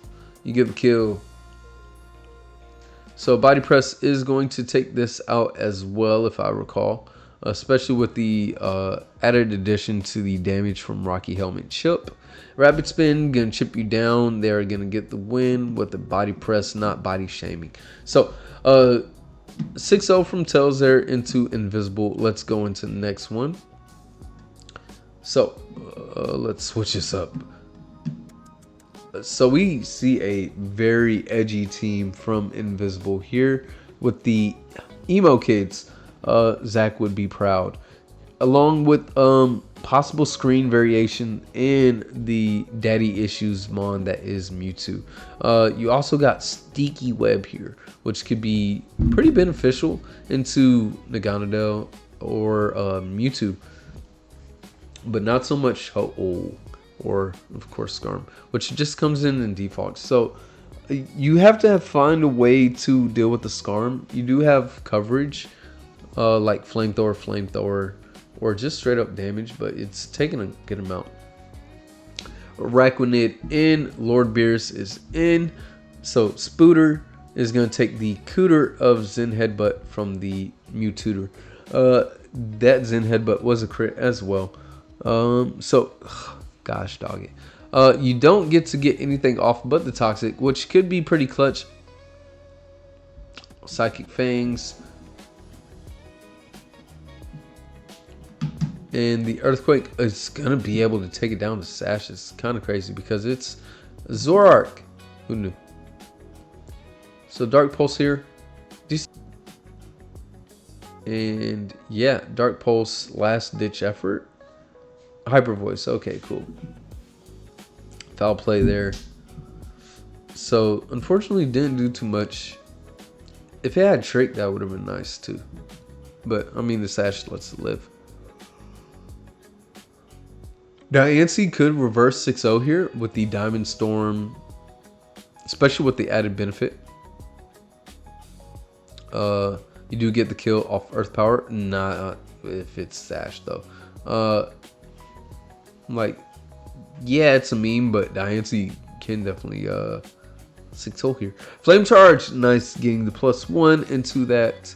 You get the kill. So Body Press is going to take this out as well, if I recall. Especially with the added addition to the damage from Rocky Helmet Chip. Rapid Spin, gonna chip you down. They're gonna get the win with the Body Press, not body shaming. So 6-0 from Tails there into Invisible. Let's go into the next one. So let's switch this up. So we see a very edgy team from Invisible here with the emo kids. Zach would be proud, along with possible screen variation in the daddy issues mon that is Mewtwo. You also got Sticky Web here, which could be pretty beneficial into Naganadel or Mewtwo, but not so much or of course Scarm, which just comes in default. So you have to find a way to deal with the Scarm. You do have coverage like Flamethrower, or just straight up damage, but it's taking a good amount. Araquanid in, Lord Beerus is in, so Spooter is going to take the Cooter of Zen Headbutt from the Mewtutor. That Zen Headbutt was a crit as well. So, gosh dog it. You don't get to get anything off but the Toxic, which could be pretty clutch. Psychic Fangs. And the Earthquake is going to be able to take it down to Sash. It's kind of crazy because it's Zoroark. Who knew? So Dark Pulse here. And yeah, Dark Pulse, last ditch effort. Hyper Voice. Okay, cool. Foul play there. So unfortunately didn't do too much. If it had Trick, that would have been nice too. But I mean, the Sash lets it live. Diancie could reverse 6-0 here with the Diamond Storm especially with the added benefit. You do get the kill off Earth Power, not if it's Sash though. Like, yeah, it's a meme, but Diancie can definitely 6-hole here. Flame Charge, nice, getting the +1 into that.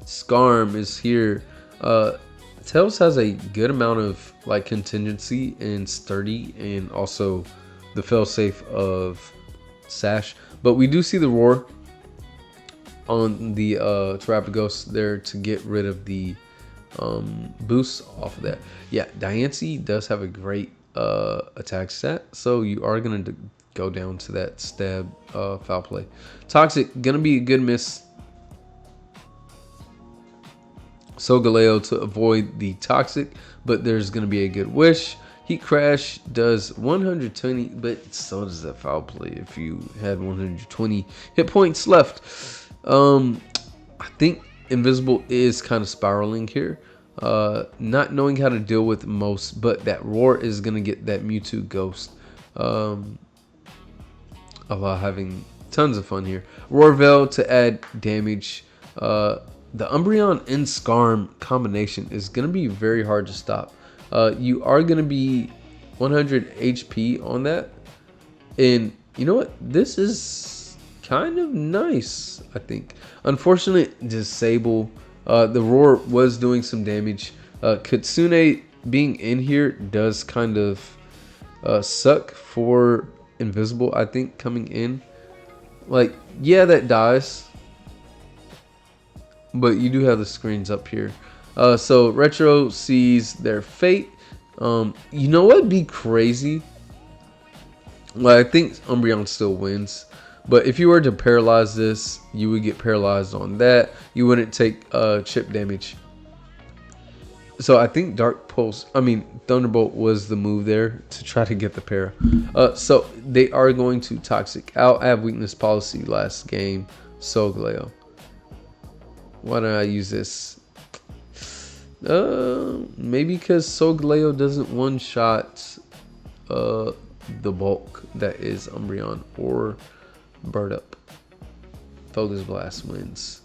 Skarm is here. Tails has a good amount of like contingency and sturdy, and also the failsafe of Sash. But we do see the roar on the Terrapagos there to get rid of the boost off of that. Yeah, Diancie does have a great attack stat, so you are going to go down to that stab foul play. Toxic, going to be a good miss. Solgaleo to avoid the toxic, but there's going to be a good wish. Heat Crash does 120, but so does that foul play if you had 120 hit points left. I think Invisible is kind of spiraling here. Not knowing how to deal with most, but that Roar is going to get that Mewtwo Ghost. Having tons of fun here. Roar Veil to add damage. The Umbreon and Skarm combination is going to be very hard to stop. You are going to be 100 HP on that. And you know what? This is kind of nice, I think. Unfortunately, Disable. The Roar was doing some damage. Kitsune being in here does kind of suck for Invisible, I think, coming in. Like, yeah, that dies. But you do have the screens up here. So Retro sees their fate. You know what'd be crazy? Well, I think Umbreon still wins. But if you were to paralyze this, you would get paralyzed on that. You wouldn't take chip damage. So I think Thunderbolt was the move there to try to get the para. So they are going to Toxic out. I have weakness policy last game. Solgaleo. Why don't I use this? Maybe because Solgaleo doesn't one-shot the bulk that is Umbreon or Bird Up. Focus Blast wins.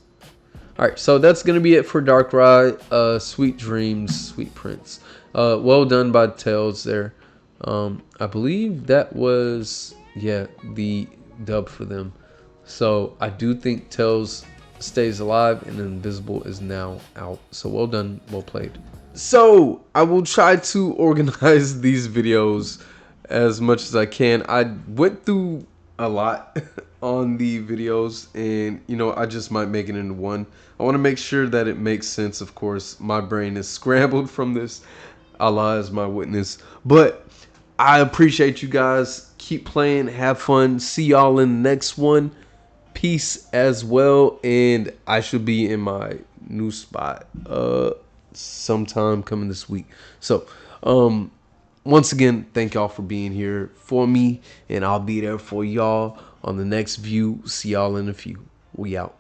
Alright, so that's going to be it for Darkrai. Sweet Dreams, Sweet Prince. Well done by Tails there. I believe that was, yeah, the dub for them. So I do think Tails stays alive and Invisible is now out. So well done, well played. So I will try to organize these videos as much as I can. I went through a lot on the videos, and you know, I just might make it into one. I want to make sure that it makes sense. Of course, my brain is scrambled from this. Allah is my witness. But I appreciate you guys. Keep playing, have fun. See y'all in the next one. Peace as well, and I should be in my new spot sometime coming this week. So once again, thank y'all for being here for me, and I'll be there for y'all on the next view. See y'all in a few. We out.